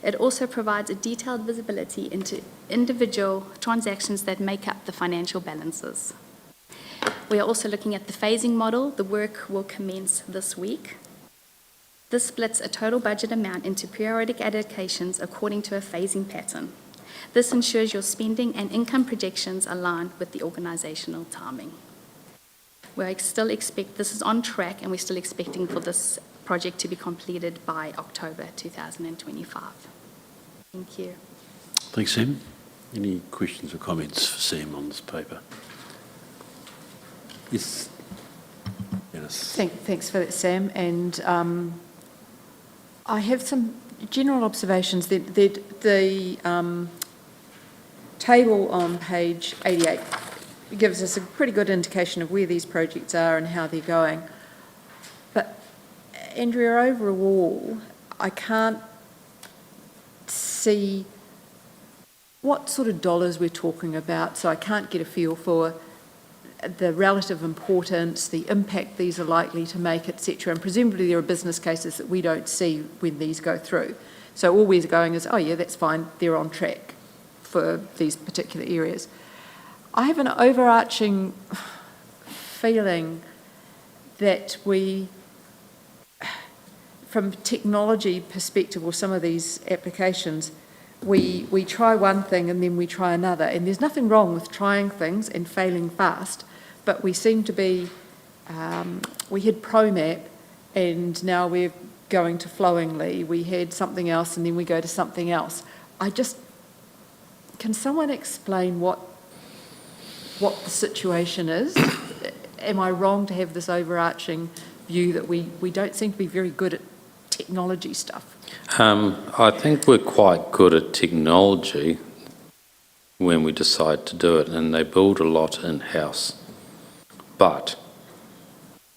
It also provides a detailed visibility into individual transactions that make up the financial balances. We are also looking at the phasing model. The work will commence this week. This splits a total budget amount into periodic allocations according to a phasing pattern. This ensures your spending and income projections align with the organisational timing. This is on track and we're still expecting for this project to be completed by October 2025. Thank you. Thanks, Sam. Any questions or comments for Sam on this paper? Yes. Dennis. Thanks for that, Sam. And I have some general observations. The table on page 88 gives us a pretty good indication of where these projects are and how they're going. But, Andrea, overall, I can't see what sort of dollars we're talking about, so I can't get a feel for the relative importance, the impact these are likely to make, etc. And presumably there are business cases that we don't see when these go through. So all we're going is, oh yeah, that's fine, they're on track for these particular areas. I have an overarching feeling that we, from a technology perspective or some of these applications, we try one thing and then we try another. And there's nothing wrong with trying things and failing fast, but we seem to be, we had ProMap and now we're going to Flowingly. We had something else and then we go to something else. Can someone explain what the situation is? Am I wrong to have this overarching view that we don't seem to be very good at technology stuff? I think we're quite good at technology when we decide to do it, and they build a lot in-house. But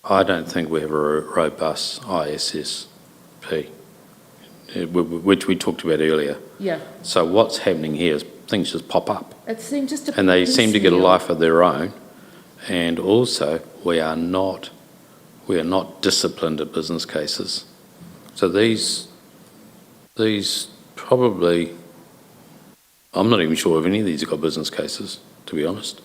I don't think we have a robust ISSP, which we talked about earlier. Yeah. So what's happening here is things just pop up. It seems just to and they seem to get a life of their own. And also, we are not disciplined at business cases. So these probably, I'm not even sure if any of these have got business cases, to be honest.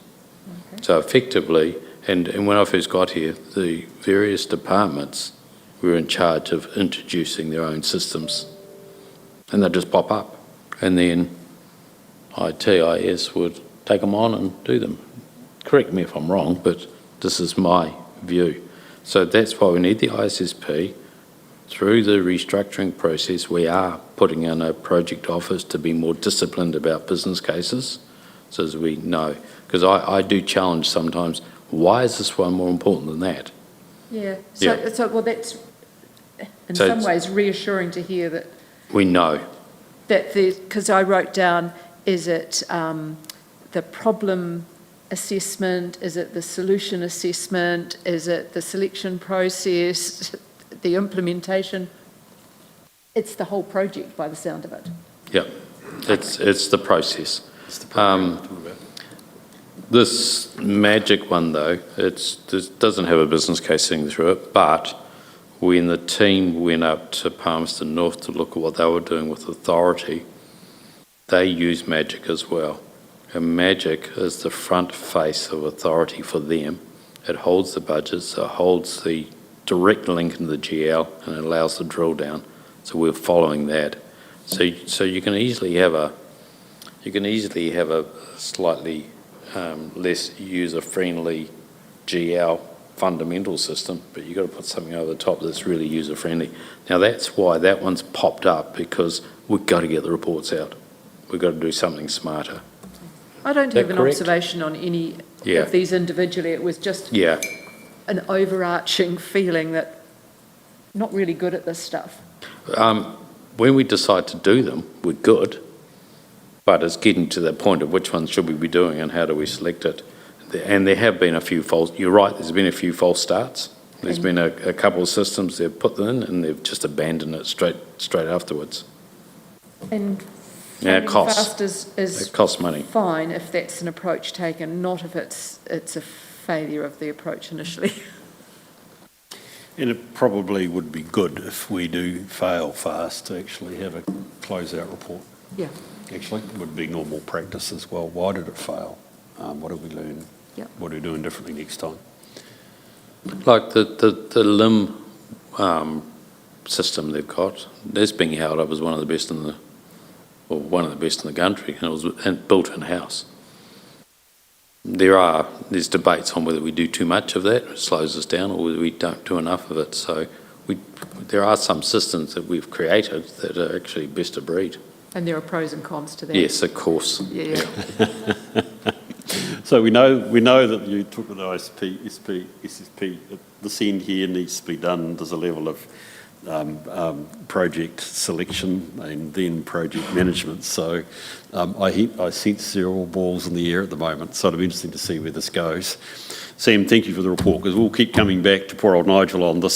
Okay. So effectively, and when I first got here, the various departments were in charge of introducing their own systems, and they'd just pop up. And then ITIS would take them on and do them. Correct me if I'm wrong, but this is my view. So that's why we need the ISSP. Through the restructuring process, we are putting in a project office to be more disciplined about business cases, so as we know. Because I do challenge sometimes, why is this one more important than that? Yeah. So well, that's in some ways reassuring to hear that we know. That because I wrote down, is it the problem assessment? Is it the solution assessment? Is it the selection process, the implementation? It's the whole project by the sound of it. Yeah, it's the process. This magic one, though, it doesn't have a business case sitting through it, but when the team went up to Palmerston North to look at what they were doing with authority, they use magic as well. And magic is the front face of authority for them. It holds the budgets, it holds the direct link into the GL, and it allows the drill down. So we're following that. So you can easily have a slightly less user-friendly GL fundamental system, but you've got to put something over the top that's really user-friendly. Now that's why that one's popped up, because we've got to get the reports out. We've got to do something smarter. I don't have an observation on any of these individually. It was just an overarching feeling that not really good at this stuff. When we decide to do them, we're good, but it's getting to the point of which ones should we be doing and how do we select it. And there have been a few false, you're right, there's been a few false starts. There's been a couple of systems they've put them in and they've just abandoned it straight afterwards. And it costs. fast It costs money. Fine if that's an approach taken, not if it's a failure of the approach initially. And it probably would be good if we do fail fast to actually have a closeout report. Yeah. Actually, it would be normal practice as well. Why did it fail? What did we learn? Yep. What are we doing differently next time? Like the LIM system they've got, that's being held up as one of the best in the country, and it was built in-house. There's debates on whether we do too much of that, it slows us down, or whether we don't do enough of it. So there are some systems that we've created that are actually best of breed. And there are pros and cons to that. Yes, of course. Yeah. So we know that you took the SSP, this end here needs to be done. There's a level of project selection and then project management. So I sense there are all balls in the air at the moment. So it'll be interesting to see where this goes. Sam, thank you for the report, because we'll keep coming back to poor old Nigel on this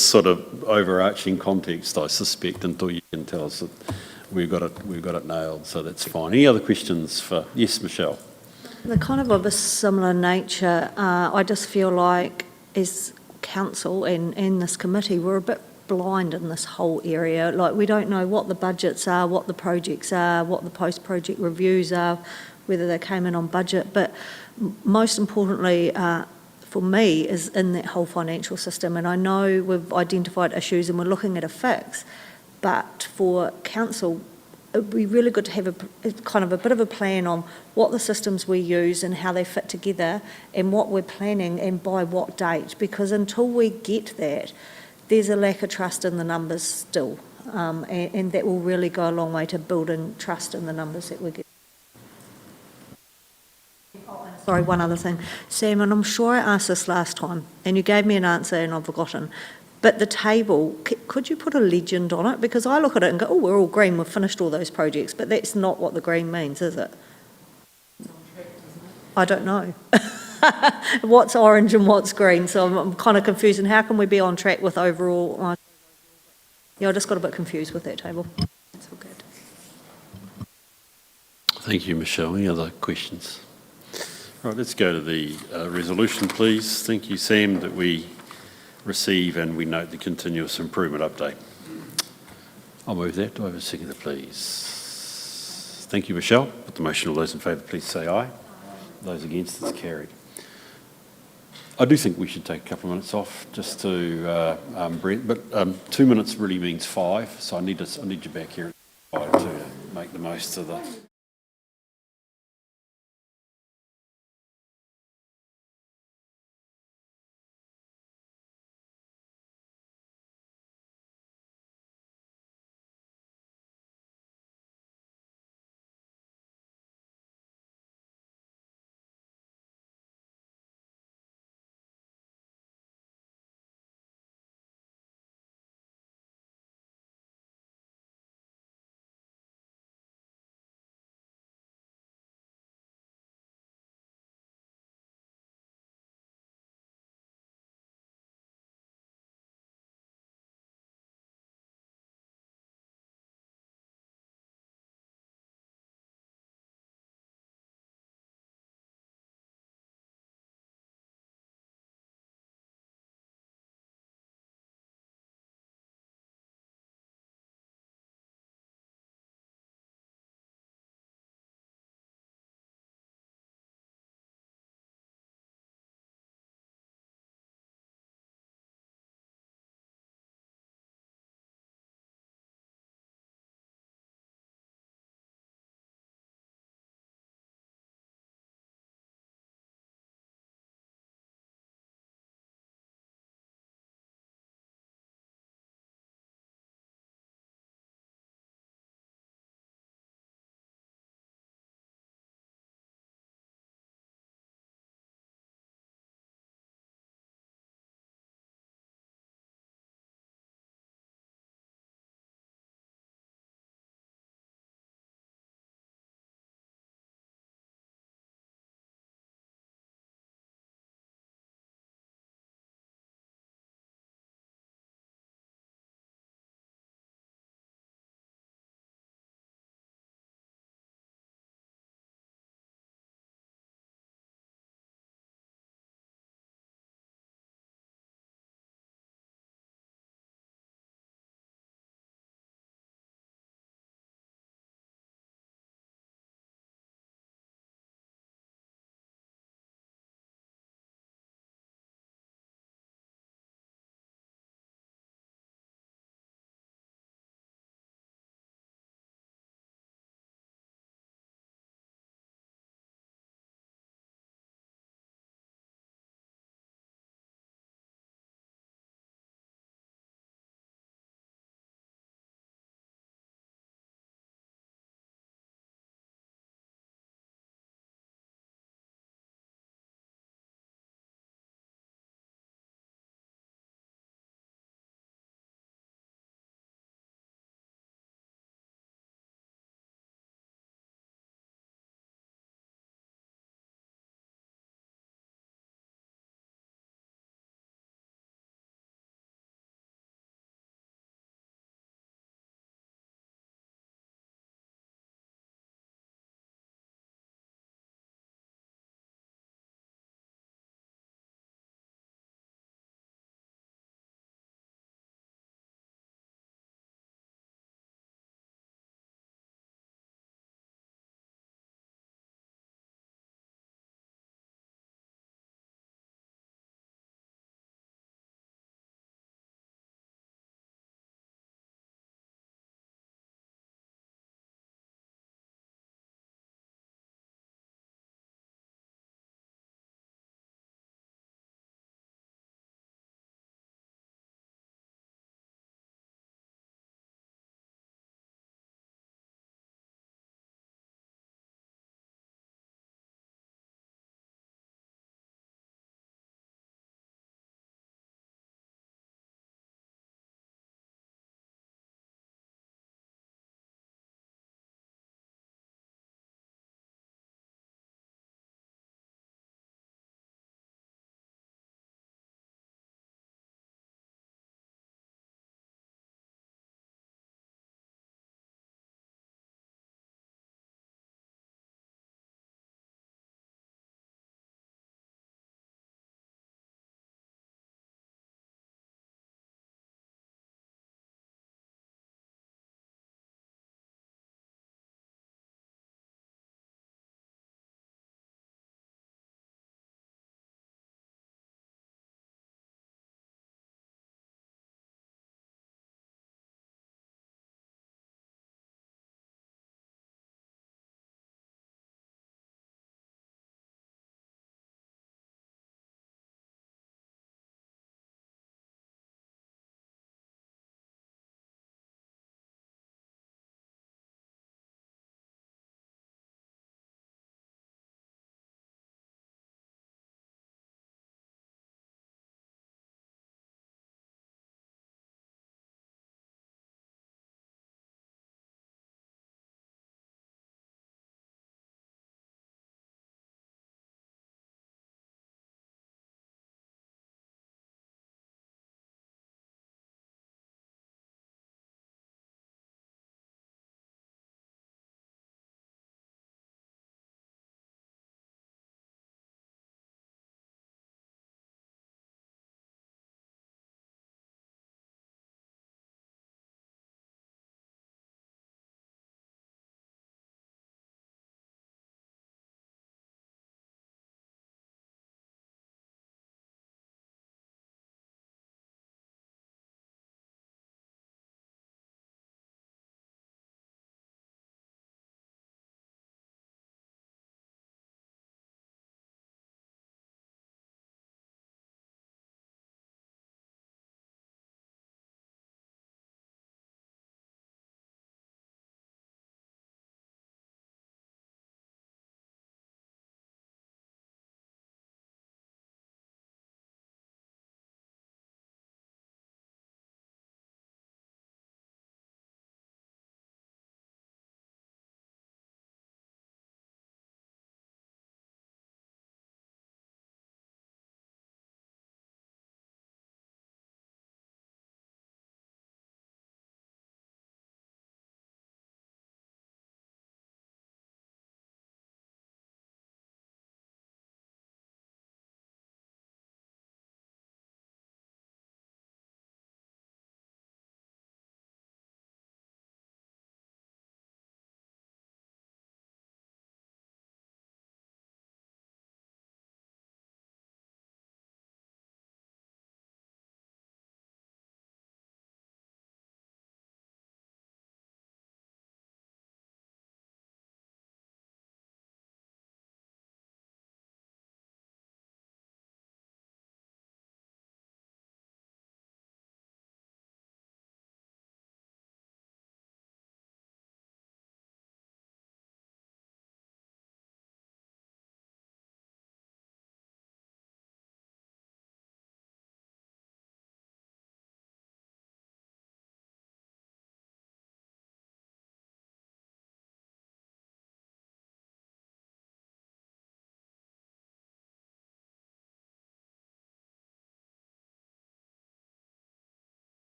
sort of overarching context, I suspect, until you can tell us that we've got it nailed. So that's fine. Any other questions for Michelle? They're kind of a similar nature. I just feel like as council and this committee, we're a bit blind in this whole area. Like, we don't know what the budgets are, what the projects are, what the post-project reviews are, whether they came in on budget. But most importantly, for me, is in that whole financial system. And I know we've identified issues and we're looking at a fix, but for council, it'd be really good to have a bit of a plan on what the systems we use and how they fit together and what we're planning and by what date, because until we get that, there's a lack of trust in the numbers still, and that will really go a long way to building trust in the numbers that we get. Sorry, one other thing. Sam, and I'm sure I asked this last time, and you gave me an answer and I've forgotten, but the table, could you put a legend on it? Because I look at it and go, oh, we're all green, we've finished all those projects, but that's not what the green means, is it? I don't know. What's orange and what's green, so I'm kind of confused. And how can we be on track with overall? I just got a bit confused with that table. That's all good. Thank you, Michelle. Any other questions? Right, let's go to the resolution, please. Thank you, Sam, that we receive and we note the continuous improvement update. I'll move that. Do I have a seconder, please? Thank you, Michelle. Put the motion. All those in favour, please say aye. Those against, it's carried. I do think we should take a couple of minutes off just to breathe, but 2 minutes really means 5, so I need you back here at 5 to make the most of the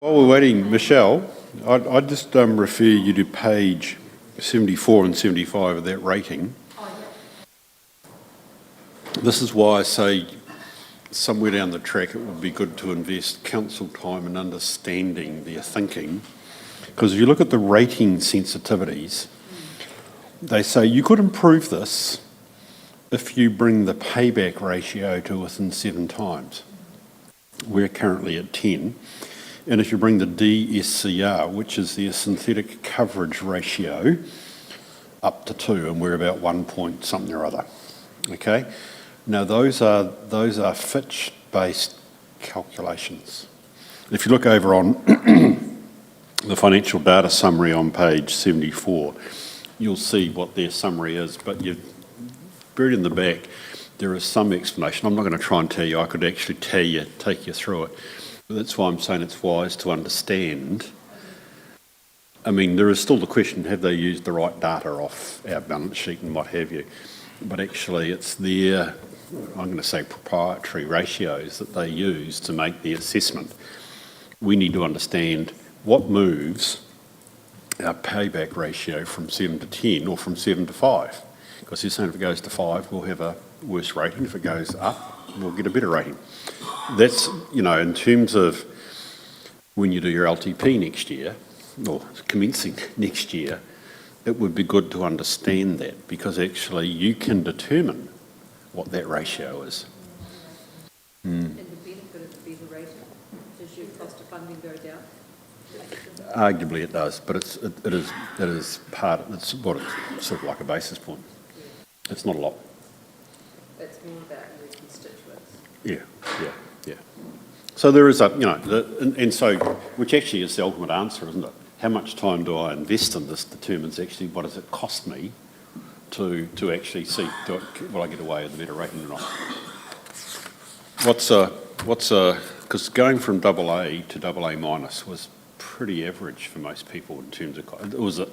While we're waiting, Michelle, I'd just refer you to page 74 and 75 of that rating. This is why I say somewhere down the track it would be good to invest council time in understanding their thinking. Because if you look at the rating sensitivities, they say you could improve this if you bring the payback ratio to within 7 times. We're currently at 10. And if you bring the DSCR, which is their synthetic coverage ratio, up to 2, and we're about 1 point something or other. Okay? Now those are Fitch-based calculations. If you look over on the financial data summary on page 74, you'll see what their summary is, but you've buried in the back, there is some explanation. I'm not going to try and tell you, I could actually take you through it. But that's why I'm saying it's wise to understand. I mean, there is still the question, have they used the right data off our balance sheet and what have you? But actually it's their, I'm going to say, proprietary ratios that they use to make the assessment. We need to understand what moves our payback ratio from 7 to 10 or from 7 to 5. Because you're saying if it goes to 5, we'll have a worse rating. If it goes up, we'll get a better rating. That's, in terms of when you do your LTP next year, or commencing next year, it would be good to understand that, because actually you can determine what that ratio is. And the benefit of the better rating, does your cost of funding go down? Arguably it does, but it is part of, it's what it's sort of like a basis point. It's not a lot. It's more about your constituents. Yeah. So there is and so, which actually is the ultimate answer, isn't it? How much time do I invest in this determines actually what does it cost me to actually see, will I get away with a better rating or not? Because going from AA to AA minus was pretty average for most people in terms of, it was, I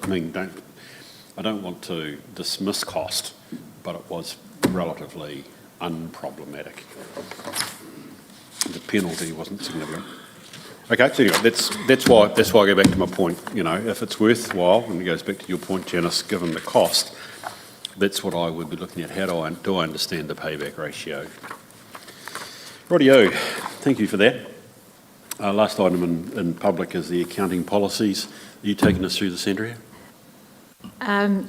don't want to dismiss cost, but it was relatively unproblematic. The penalty wasn't significant. Okay, so anyway, that's why I go back to my point. If it's worthwhile, and it goes back to your point, Janice, given the cost, that's what I would be looking at. How do I understand the payback ratio? Rightio, thank you for that. Last item in public is the accounting policies. Are you taking us through this, Andrea?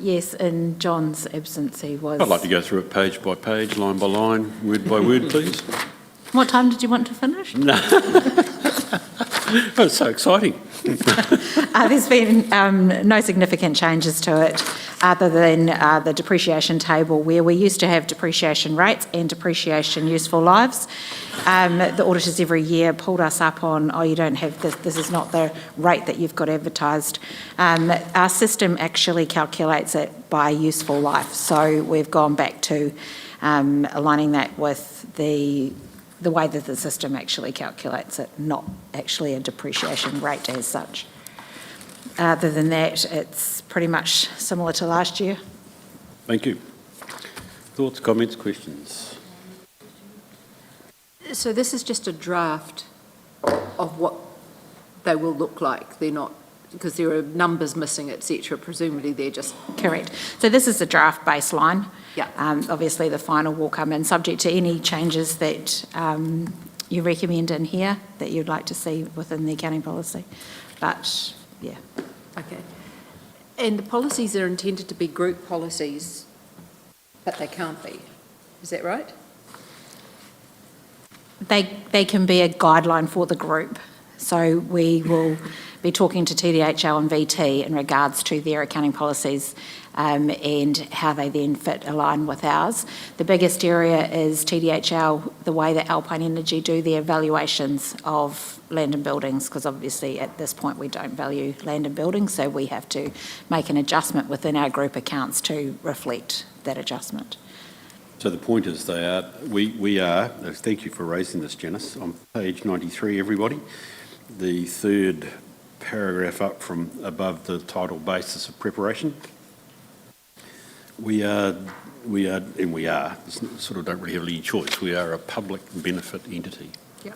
Yes, in John's absence, he was. I'd like to go through it page by page, line by line, word by word, please. What time did you want to finish? No. Oh, it's so exciting. There's been no significant changes to it other than the depreciation table, where we used to have depreciation rates and depreciation useful lives. The auditors every year pulled us up on, you don't have this, this is not the rate that you've got advertised. Our system actually calculates it by useful life, so we've gone back to aligning that with the way that the system actually calculates it, not actually a depreciation rate as such. Other than that, it's pretty much similar to last year. Thank you. Thoughts, comments, questions? So this is just a draft of what they will look like. They're not, because there are numbers missing, etc. Presumably they're just... Correct. So this is the draft baseline. Yeah. Obviously the final will come in subject to any changes that you recommend in here that you'd like to see within the accounting policy. But, yeah. Okay. And the policies are intended to be group policies, but they can't be. Is that right? They can be a guideline for the group. So we will be talking to TDHL and VT in regards to their accounting policies and how they then align with ours. The biggest area is TDHL, the way that Alpine Energy do their valuations of land and buildings, because obviously at this point we don't value land and buildings, so we have to make an adjustment within our group accounts to reflect that adjustment. So the point is we are, thank you for raising this, Janice, on page 93, everybody, the third paragraph up from above the title basis of preparation. We are, sort of don't really have any choice. We are a public benefit entity. Yeah.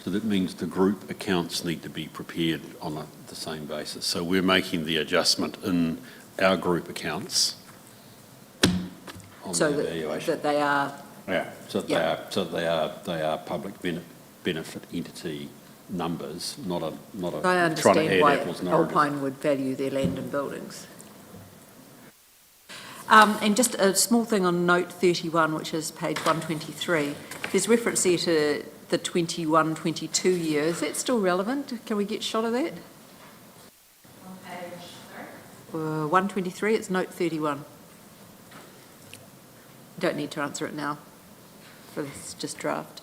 So that means the group accounts need to be prepared on the same basis. So we're making the adjustment in our group accounts on So the evaluation. that they are, Yeah, so Yeah. they are public benefit entity numbers, not a I trying to understand add why apples and oranges. Alpine would value their land and buildings. And just a small thing on note 31, which is page 123. There's reference here to the 21-22 year. Is that still relevant? Can we get a shot of that? On page, 123, it's note 31. Don't need to answer it now, for this just draft.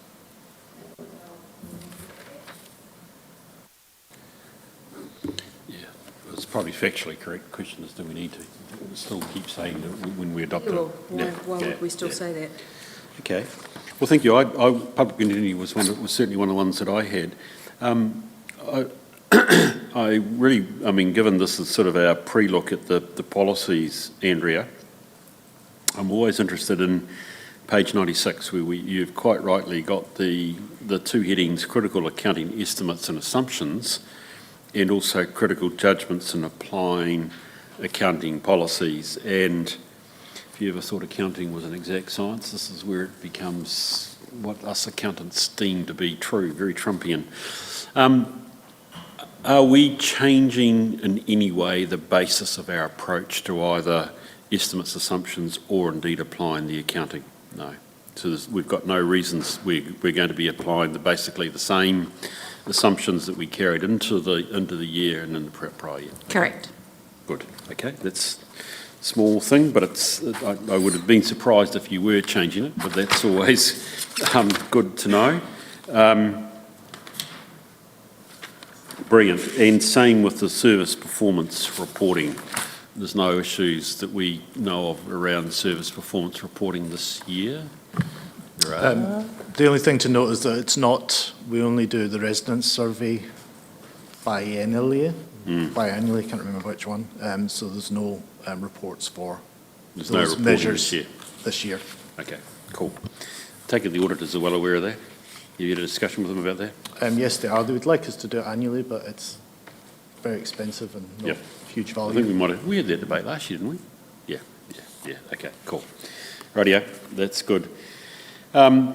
Yeah, it's probably factually correct. Question is, do we need to still keep saying that when we adopt it? Why would we still say that? Okay. Well, thank you. Public entity was certainly one of the ones that I had. I mean, given this is sort of our pre-look at the policies, Andrea, I'm always interested in page 96, where you've quite rightly got the two headings, critical accounting estimates and assumptions, and also critical judgments in applying accounting policies. And if you ever thought accounting was an exact science, this is where it becomes what us accountants deem to be true, very Trumpian. Are we changing in any way the basis of our approach to either estimates, assumptions, or indeed applying the accounting? No. So we've got no reasons. We're going to be applying basically the same assumptions that we carried into the year and in the prior year. correct. Good. Okay, that's a small thing, but I would have been surprised if you were changing it, but that's always good to know. Brilliant. And same with the service performance reporting. There's no issues that we know of around service performance reporting this year? There are? The only thing to note is that it's not, we only do the residence survey biannually, I can't remember which one. So there's no reports for There's no those reporting measures this year? this year. Okay, cool. Take it the auditors are well aware of that? You had a discussion with them about that? Yes, they are. They would like us to do it annually, but it's very expensive and not Yep. huge I think value. we had that debate last year, didn't we? Yeah, okay, cool. Rightio, that's good. Question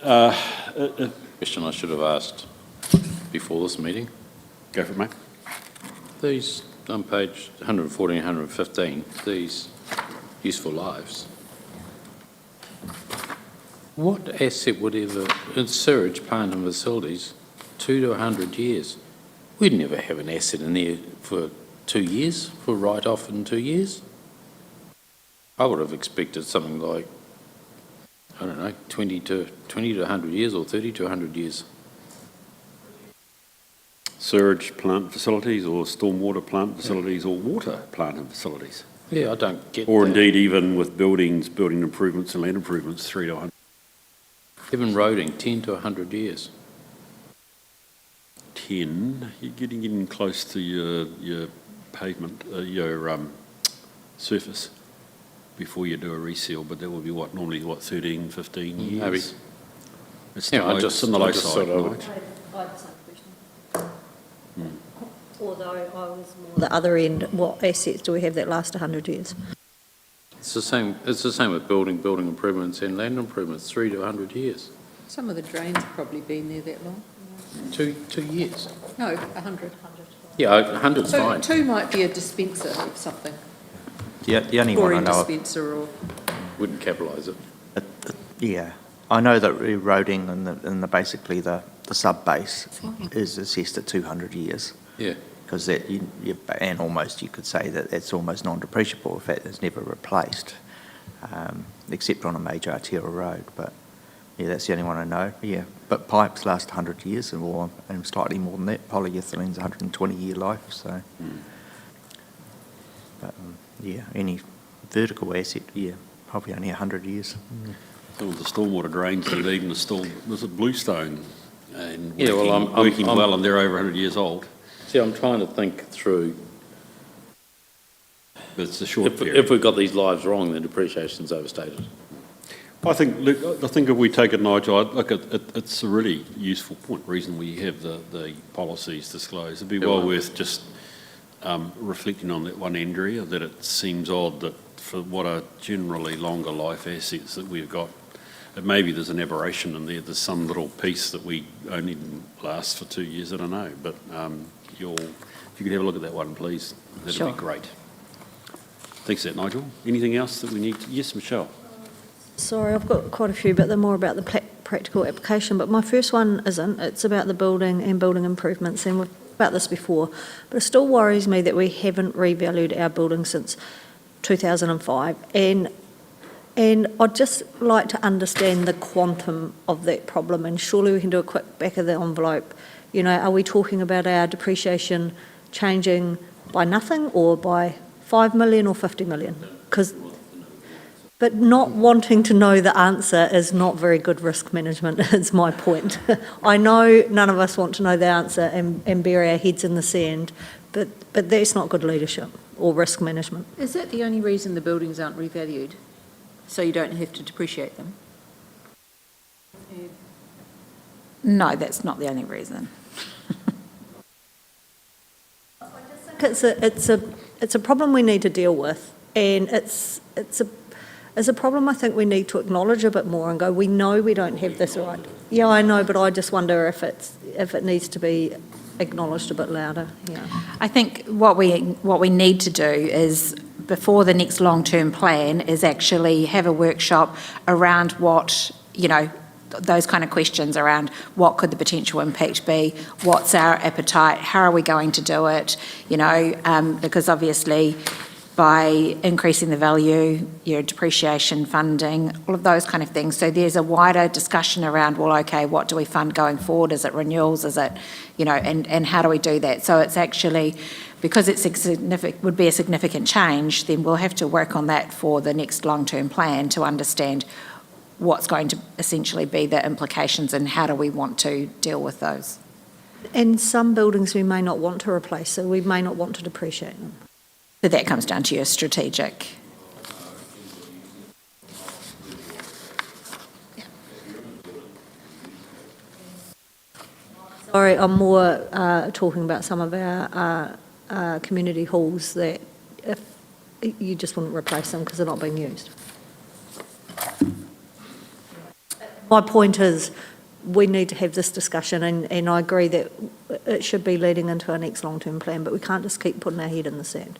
I should have asked before this meeting. Go for it, mate. These, on page 114, 115, these useful lives. What asset would ever, in sewage, plant and facilities, 2 to 100 years? We'd never have an asset in there for 2 years, for write-off in 2 years. I would have expected something like, I don't know, 20 to 100 years or 30 to 100 years. Sewage plant facilities or stormwater plant facilities or water plant and facilities? Yeah, I don't get Or that. indeed even with buildings, building improvements and land improvements, 3 to 100. Even roading, 10 to 100 years. 10, you're getting close to your pavement, your surface before you do a reseal, but that will be normally 13, 15 years? Maybe. It's Yeah, the low, it's on the low I just side, thought I would- right? I had the same question. Although I was more the other end, what assets do we have that last 100 years? It's the same with building improvements and land improvements, 3 to 100 years. Some of the drains have probably been there that long. 2 years. No, 100. Yeah, 100's fine. Two might be a dispenser of something. The only one I Chlorine know of, dispenser or, Wouldn't capitalise it. yeah, I know that eroding and basically the sub-base is assessed at 200 years. Yeah. Because that, and almost you could say that that's almost non-depreciable. In fact, it's never replaced, except on a major arterial road. But yeah, that's the only one I know. Yeah, but pipes last 100 years or more, and slightly more than that. Polyethylene's 120-year life. So, but yeah, any vertical asset, yeah, probably only 100 years. Some of the stormwater drains that even installed, was it Bluestone? And Yeah, well, I'm working well, and they're over 100 years old. See, I'm trying to think through, But it's a short period. if we've got these lives wrong, then depreciation's overstated. I think if we take it, Nigel, it's a really useful point, reason we have the policies disclosed. It'd be well worth just reflecting on that one, Andrea, that it seems odd that for what are generally longer life assets that we've got, maybe there's an aberration in there. There's some little piece that we only last for 2 years. I don't know, but if you could have a look at that one, please, that'd be great. Thanks for that, Nigel. Anything else that we need to? Yes, Michelle. Sorry, I've got quite a few, but they're more about the practical application. But my first one isn't. It's about the building and building improvements, and we've about this before. But it still worries me that we haven't revalued our building since 2005. And I'd just like to understand the quantum of that problem. And surely we can do a quick back of the envelope. You know, are we talking about our depreciation changing by nothing, or by 5 million or 50 million? But not wanting to know the answer is not very good risk management, is my point. I know none of us want to know the answer and bury our heads in the sand, but that's not good leadership or risk management. Is that the only reason the buildings aren't revalued? So you don't have to depreciate them? No, that's not the only reason. It's a problem we need to deal with, and it's a problem I think we need to acknowledge a bit more and go, we know we don't have this right. Yeah, I know, but I just wonder if it needs to be acknowledged a bit louder. Yeah. I think what we need to do is, before the next long-term plan, is actually have a workshop around what, you know, those kind of questions around what could the potential impact be, what's our appetite, how are we going to do it, you know, because obviously by increasing the value, your depreciation funding, all of those kind of things. So there's a wider discussion around, well, okay, what do we fund going forward? Is it renewals? Is it, you know, and how do we do that? So it's actually, because it's would be a significant change, then we'll have to work on that for the next long-term plan to understand what's going to essentially be the implications and how do we want to deal with those. And some buildings we may not want to replace, so we may not want to depreciate them. So that comes down to your strategic. Sorry, I'm more talking about some of our community halls that if you just wouldn't replace them because they're not being used. My point is we need to have this discussion, and I agree that it should be leading into our next long-term plan, but we can't just keep putting our head in the sand.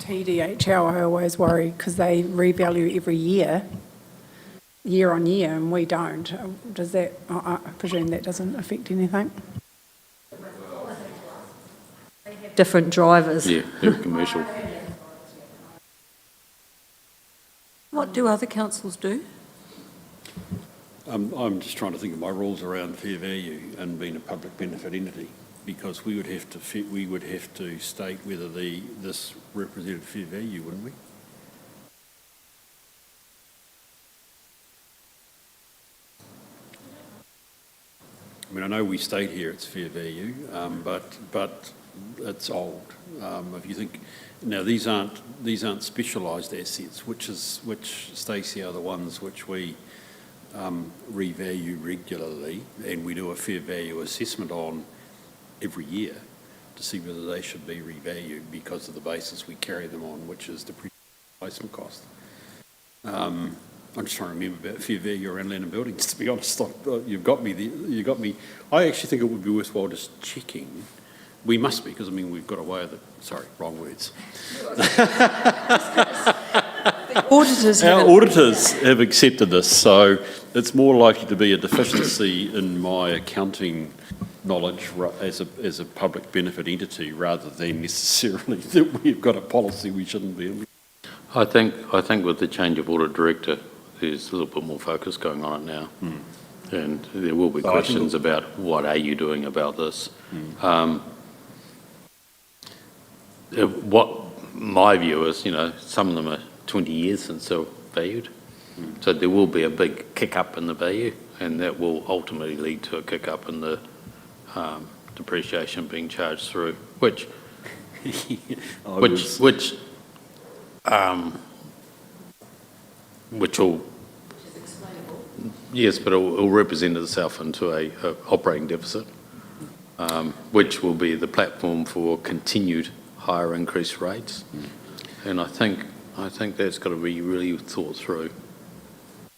TDHL, I always worry because they revalue every year on year, and we don't. Does that, I presume that doesn't affect anything? Different drivers. Yeah, they're commercial. What do other councils do? I'm just trying to think of my rules around fair value and being a public benefit entity, because we would have to state whether this represented fair value, wouldn't we? I mean, I know we state here it's fair value, but it's old. If you think now, these aren't specialised assets, which Stacey are the ones which we revalue regularly, and we do a fair value assessment on every year to see whether they should be revalued because of the basis we carry them on, which is depreciation cost. I'm just trying to remember about fair value around land and buildings, to be honest. You've got me there. You got me. I actually think it would be worthwhile just checking. We must be, because I mean we've got a way of it. Sorry, wrong words. Our auditors have accepted this, so it's more likely to be a deficiency in my accounting knowledge as a public benefit entity, rather than necessarily that we've got a policy we shouldn't be in. I think with the change of audit director, there's a little bit more focus going on it now, and there will be questions about what are you doing about this. What my view is, you know, some of them are 20 years since they're valued, so there will be a big kick up in the value, and that will ultimately lead to a kick up in the depreciation being charged through, which which will... Yes, but it'll represent itself into a operating deficit, which will be the platform for continued higher increase rates. And I think that's got to be really thought through.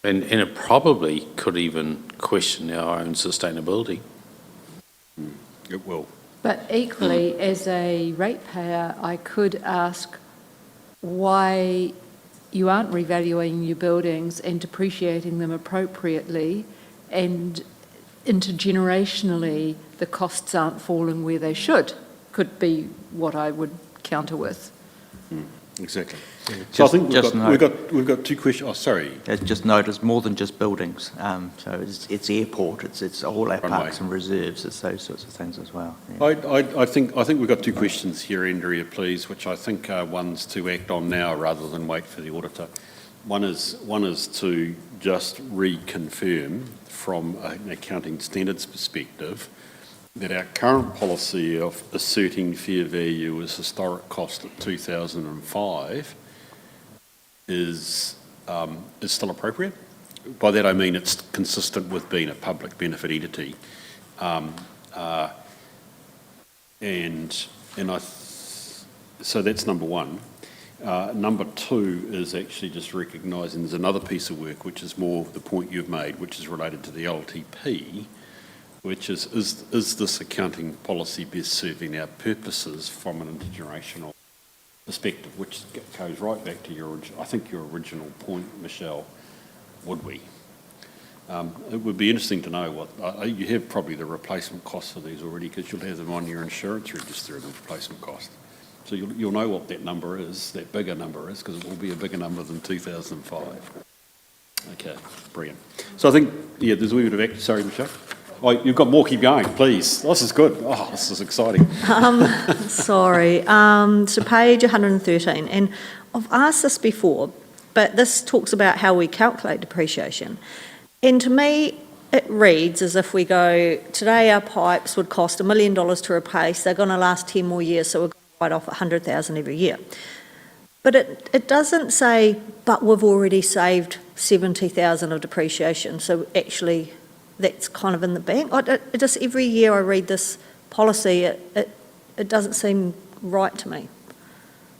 And it probably could even question our own sustainability. It will. But equally, as a ratepayer, I could ask why you aren't revaluing your buildings and depreciating them appropriately, and intergenerationally the costs aren't falling where they should, could be what I would counter with. Exactly. So I think we've got two questions. Oh, sorry. Just note, it's more than just buildings. So it's airport, it's all our parks and reserves, it's those sorts of things as well. Yeah. I think we've got two questions here, Andrea, please, which I think are ones to act on now rather than wait for the auditor. One is to just reconfirm from an accounting standards perspective that our current policy of asserting fair value as historic cost at 2005 is still appropriate. By that I mean it's consistent with being a public benefit entity, so that's number one. Number two is actually just recognising there's another piece of work which is more the point you've made, which is related to the LTP, which is this accounting policy best serving our purposes from an intergenerational perspective, which goes right back to your original point, Michelle, would we? It would be interesting to know what, you have probably the replacement costs for these already, because you'll have them on your insurance register as a replacement cost. So you'll know what that number is, that bigger number is, because it will be a bigger number than 2005. Okay, brilliant. So I think, yeah, there's a wee bit of sorry, Michelle. Oh, you've got more, keep going, please. This is good. Oh, this is exciting. Sorry. So page 113, and I've asked this before, but this talks about how we calculate depreciation. And to me, it reads as if we go, today our pipes would cost $1 million to replace, they're going to last 10 more years, so we're going to write off 100,000 every year. But it doesn't say, but we've already saved 70,000 of depreciation, so actually that's kind of in the bank. Just every year I read this policy, it doesn't seem right to me.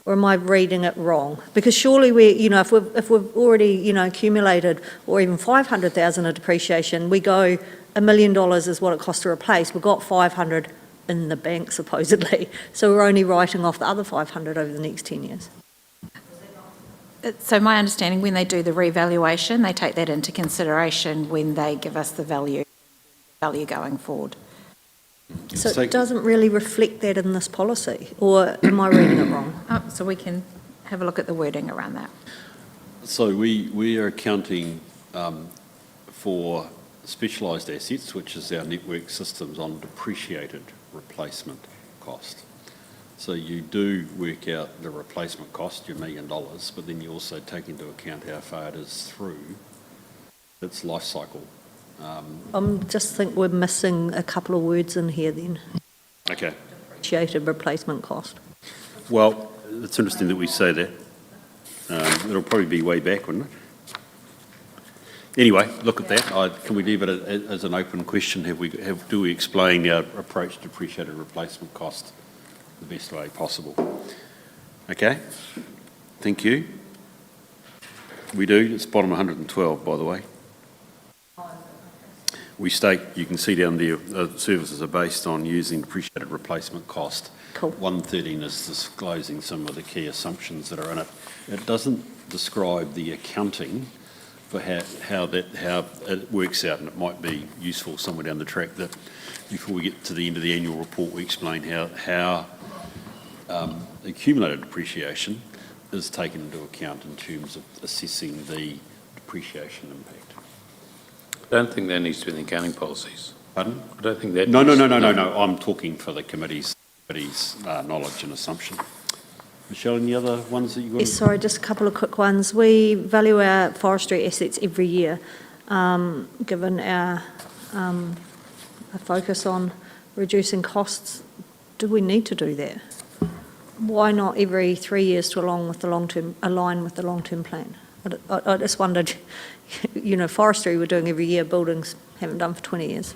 Or am I reading it wrong? Because surely if we've already, accumulated, or even 500,000 of depreciation, we go $1 million is what it costs to replace. We've got 500 in the bank supposedly, so we're only writing off the other 500 over the next 10 years. So my understanding, when they do the revaluation, they take that into consideration when they give us the value going forward. So it doesn't really reflect that in this policy, or am I reading it wrong? So we can have a look at the wording around that. So we are accounting for specialised assets, which is our network systems, on depreciated replacement cost. So you do work out the replacement cost, your $1 million, but then you also take into account how far it is through its life cycle. I just think we're missing a couple of words in here then. Okay. Depreciated replacement cost. Well, it's interesting that we say that. It'll probably be way back, wouldn't it? Anyway, look at that. Can we leave it as an open question? Do we explain our approach to depreciated replacement cost the best way possible? Okay, thank you. We do. It's bottom 112, by the way. We state, you can see down there, services are based on using depreciated replacement cost. Cool. 113 is disclosing some of the key assumptions that are in it. It doesn't describe the accounting for how it works out, and it might be useful somewhere down the track that before we get to the end of the annual report, we explain how accumulated depreciation is taken into account in terms of assessing the depreciation impact. I don't think that needs to be in the accounting policies. Pardon? I don't think that... No. I'm talking for the committee's knowledge and assumption. Michelle, any other ones that you got? Yes, sorry, just a couple of quick ones. We value our forestry assets every year, given our focus on reducing costs. Do we need to do that? Why not every 3 years to align with the long-term plan? I just wondered, you know, forestry we're doing every year, buildings haven't done for 20 years.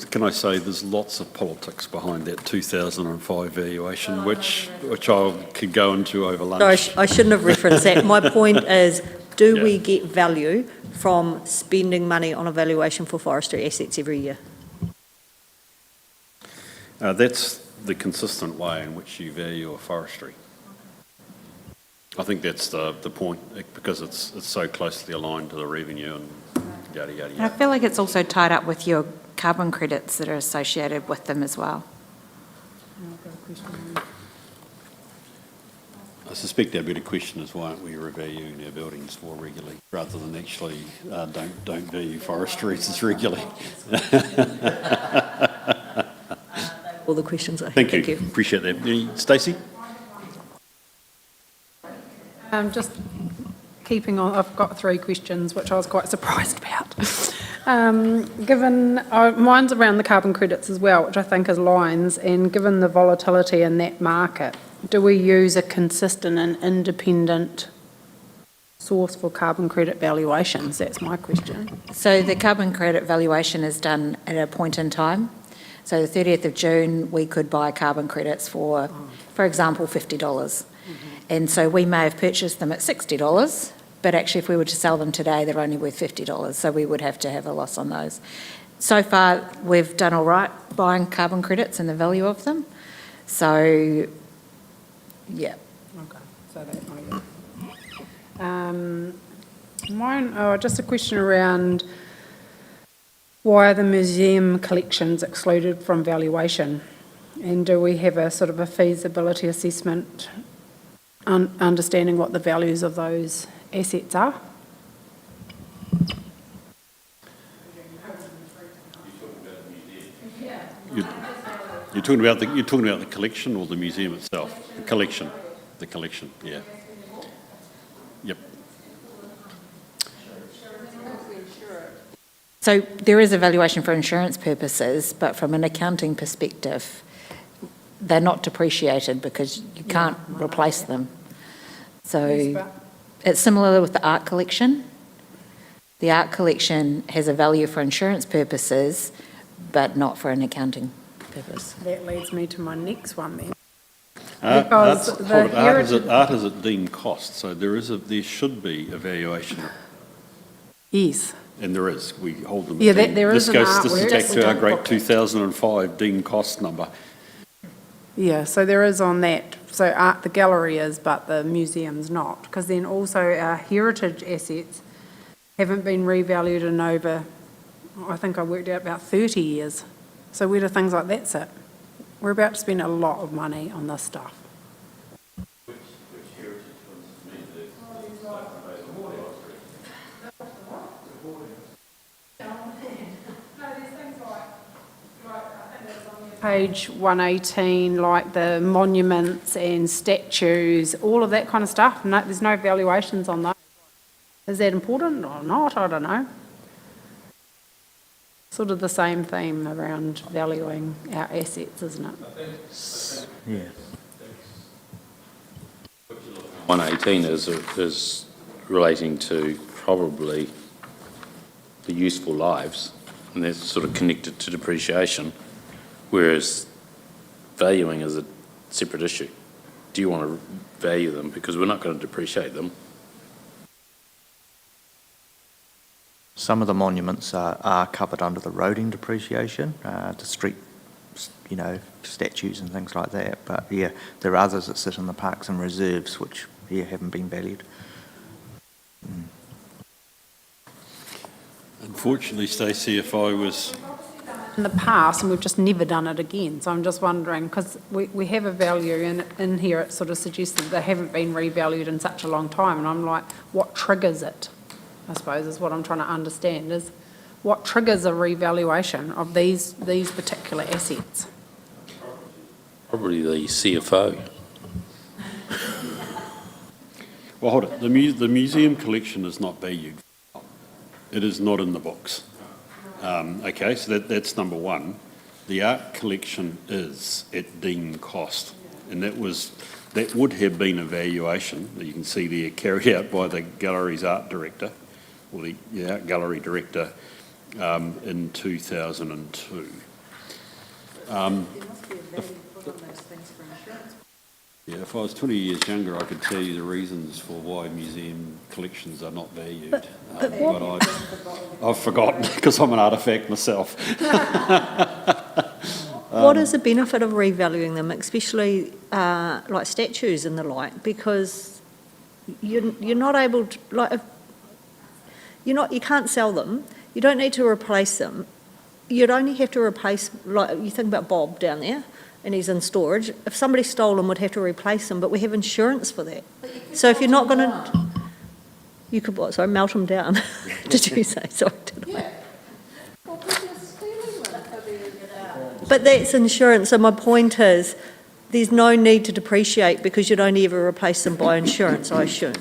Can I say there's lots of politics behind that 2005 valuation, which I could go into over lunch. No, I shouldn't have referenced that. My point is, do we get value from spending money on a valuation for forestry assets every year? That's the consistent way in which you value a forestry. I think that's the point, because it's so closely aligned to the revenue and yada, yada, And I yada. feel like it's also tied up with your carbon credits that are associated with them as well. I suspect our better question is, why aren't we revaluing our buildings more regularly, rather than actually don't value forestries as regularly? All the questions I have. Thank you. Appreciate that. Stacey? Just keeping on, I've got 3 questions, which I was quite surprised about. Mine's around the carbon credits as well, which I think is lines, and given the volatility in that market, do we use a consistent and independent source for carbon credit valuations? That's my question. So the carbon credit valuation is done at a point in time. So the 30th of June, we could buy carbon credits for example, $50. And so we may have purchased them at $60, but actually if we were to sell them today, they're only worth $50. So we would have to have a loss on those. So far, we've done all right buying carbon credits and the value of them. So, yeah. Okay, so that might be. Just a question around why are the museum collections excluded from valuation? And do we have a sort of a feasibility assessment, understanding what the values of those assets are? You're talking about the collection or the museum itself? The collection, yeah. Yep. So there is a valuation for insurance purposes, but from an accounting perspective, they're not depreciated because you can't replace them. So it's similar with the art collection. The art collection has a value for insurance purposes, but not for an accounting purpose. That leads me to my next one then. Art is at deemed cost, so there should be a valuation. Yes. And there is. We hold them. Yeah, there is an artwork. This is back to our great 2005 deemed cost number. Yeah, so there is on that. So the gallery is, but the museum's not. Because then also our heritage assets haven't been revalued in over, I think I worked out about 30 years. So where do things like that sit? We're about to spend a lot of money on this stuff. Which heritage ones Page 118, like the monuments and statues, all of that kind of stuff. No, there's no valuations on those. Is that important or not? I don't know. Sort of the same theme around valuing our assets, isn't it? Yeah. 118 is relating to probably the useful lives, and that's sort of connected to depreciation, whereas valuing is a separate issue. Do you want to value them? Because we're not going to depreciate them. Some of the monuments are covered under the roading depreciation, the street, statues and things like that. But yeah, there are others that sit in the parks and reserves which haven't been valued. Unfortunately, Stacey, if I was... In the past, and we've just never done it again. So I'm just wondering, because we have a value, and in here it sort of suggests that they haven't been revalued in such a long time. And I'm like, what triggers it? I suppose is what I'm trying to understand, is what triggers a revaluation of these particular assets? Probably the CFO. Well, hold it. The museum collection is not valued. It is not in the books. Okay, so that's number one. The art collection is at deemed cost. and that would have been a valuation that you can see there carried out by the gallery's art director, or the art gallery director, in 2002. There must be a value put on those things for insurance. Yeah, if I was 20 years younger, I could tell you the reasons for why museum collections are not valued. But I've forgotten because I'm an artefact myself. What is the benefit of revaluing them, especially like statues and the like? Because you're not able to, like, you can't sell them. You don't need to replace them. You'd only have to replace, like you think about Bob down there, and he's in storage. If somebody stole them, we'd have to replace them, but we have insurance for that. So if you're not going to, you could what? Sorry, melt them down. Did you say? Sorry, did I? But that's insurance. So my point is, there's no need to depreciate because you'd only ever replace them by insurance, I assume.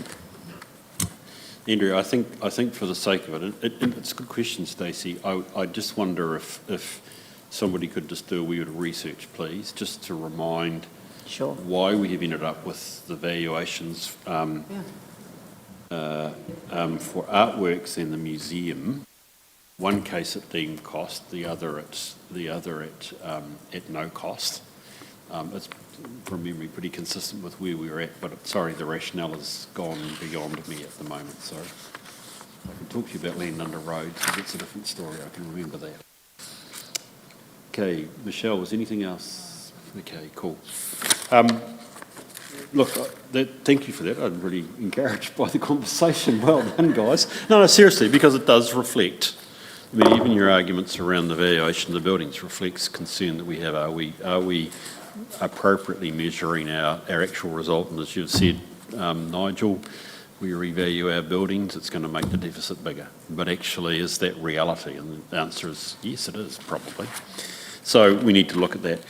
Andrea, I think for the sake of it, it's a good question, Stacey. I just wonder if somebody could just do a wee bit of research, please, just to remind why we have ended up with the valuations for artworks in the museum. One case at deemed cost, the other at no cost. It's from memory pretty consistent with where we were at, but sorry, the rationale has gone beyond me at the moment. So I can talk to you about land under roads, but that's a different story. I can remember that. Okay, Michelle, was anything else? Okay, cool. Look, thank you for that. I'm really encouraged by the conversation. Well done, guys. No, seriously, because it does reflect. I mean, even your arguments around the valuation of the buildings reflects concern that we have. Are we appropriately measuring our actual result? And as you've said, Nigel, we revalue our buildings, it's going to make the deficit bigger. But actually, is that reality? And the answer is yes, it is, probably. So we need to look at that.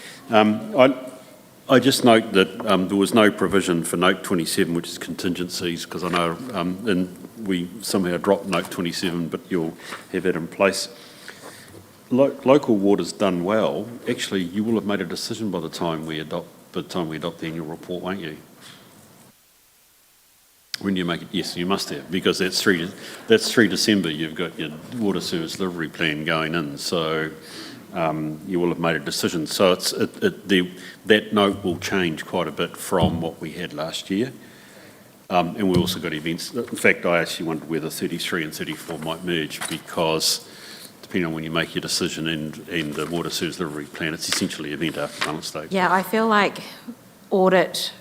I just note that there was no provision for Note 27, which is contingencies, because I know and we somehow dropped Note 27, but you'll have that in place. Local water's done well. Actually, you will have made a decision by the time we adopt the annual report, won't you? When you make it, yes, you must have, because that's 3 December. You've got your water service delivery plan going in, so you will have made a decision. So that note will change quite a bit from what we had last year. And we also got events. In fact, I actually wondered whether 33 and 34 might merge, because depending on when you make your decision and the water service delivery plan, it's essentially event after balance date. Yeah, I feel like audit,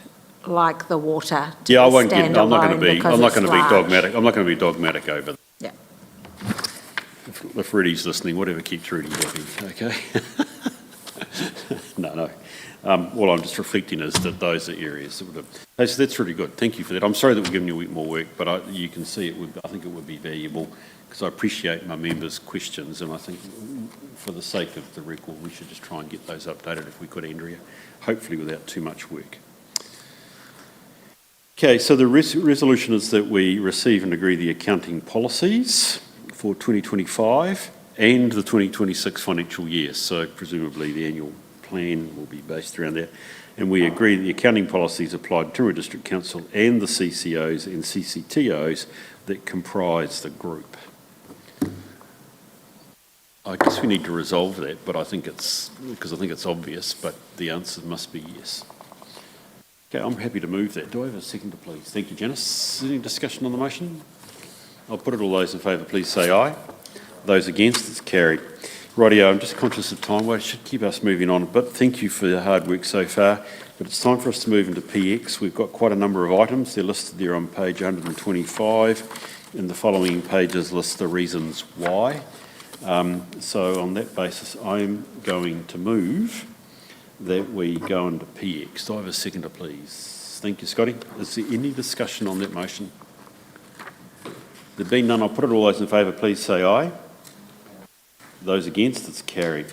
like the water. Yeah, I won't get. I'm not going to be dogmatic. I'm not going to be dogmatic over that. Yeah. If Rudy's listening, whatever keeps Rudy happy. Okay. No. All I'm just reflecting is that those are areas that would have. So that's really good. Thank you for that. I'm sorry that we're giving you a week more work, but you can see I think it would be valuable, because I appreciate my members' questions, and I think for the sake of the record, we should just try and get those updated if we could, Andrea, hopefully without too much work. Okay, so the resolution is that we receive and agree the accounting policies for 2025 and the 2026 financial year. So presumably the annual plan will be based around that. And we agree that the accounting policies applied to Tiroa District Council and the CCOs and CCTOs that comprise the group. I guess we need to resolve that, but I think it's obvious, but the answer must be yes. Okay, I'm happy to move that. Do I have a seconder, please? Thank you, Janice. Any discussion on the motion? I'll put it. All those in favour, please say aye. Those against, it's carried. Rightio, I'm just conscious of time. Well, it should keep us moving on, but thank you for the hard work so far. But it's time for us to move into PX. We've got quite a number of items. They're listed there on page 125. And the following pages list the reasons why. So on that basis, I'm going to move that we go into PX. Do I have a seconder, please? Thank you, Scotty. Is there any discussion on that motion? There being none, I'll put it. All those in favour, please say aye. Those against, it's carried.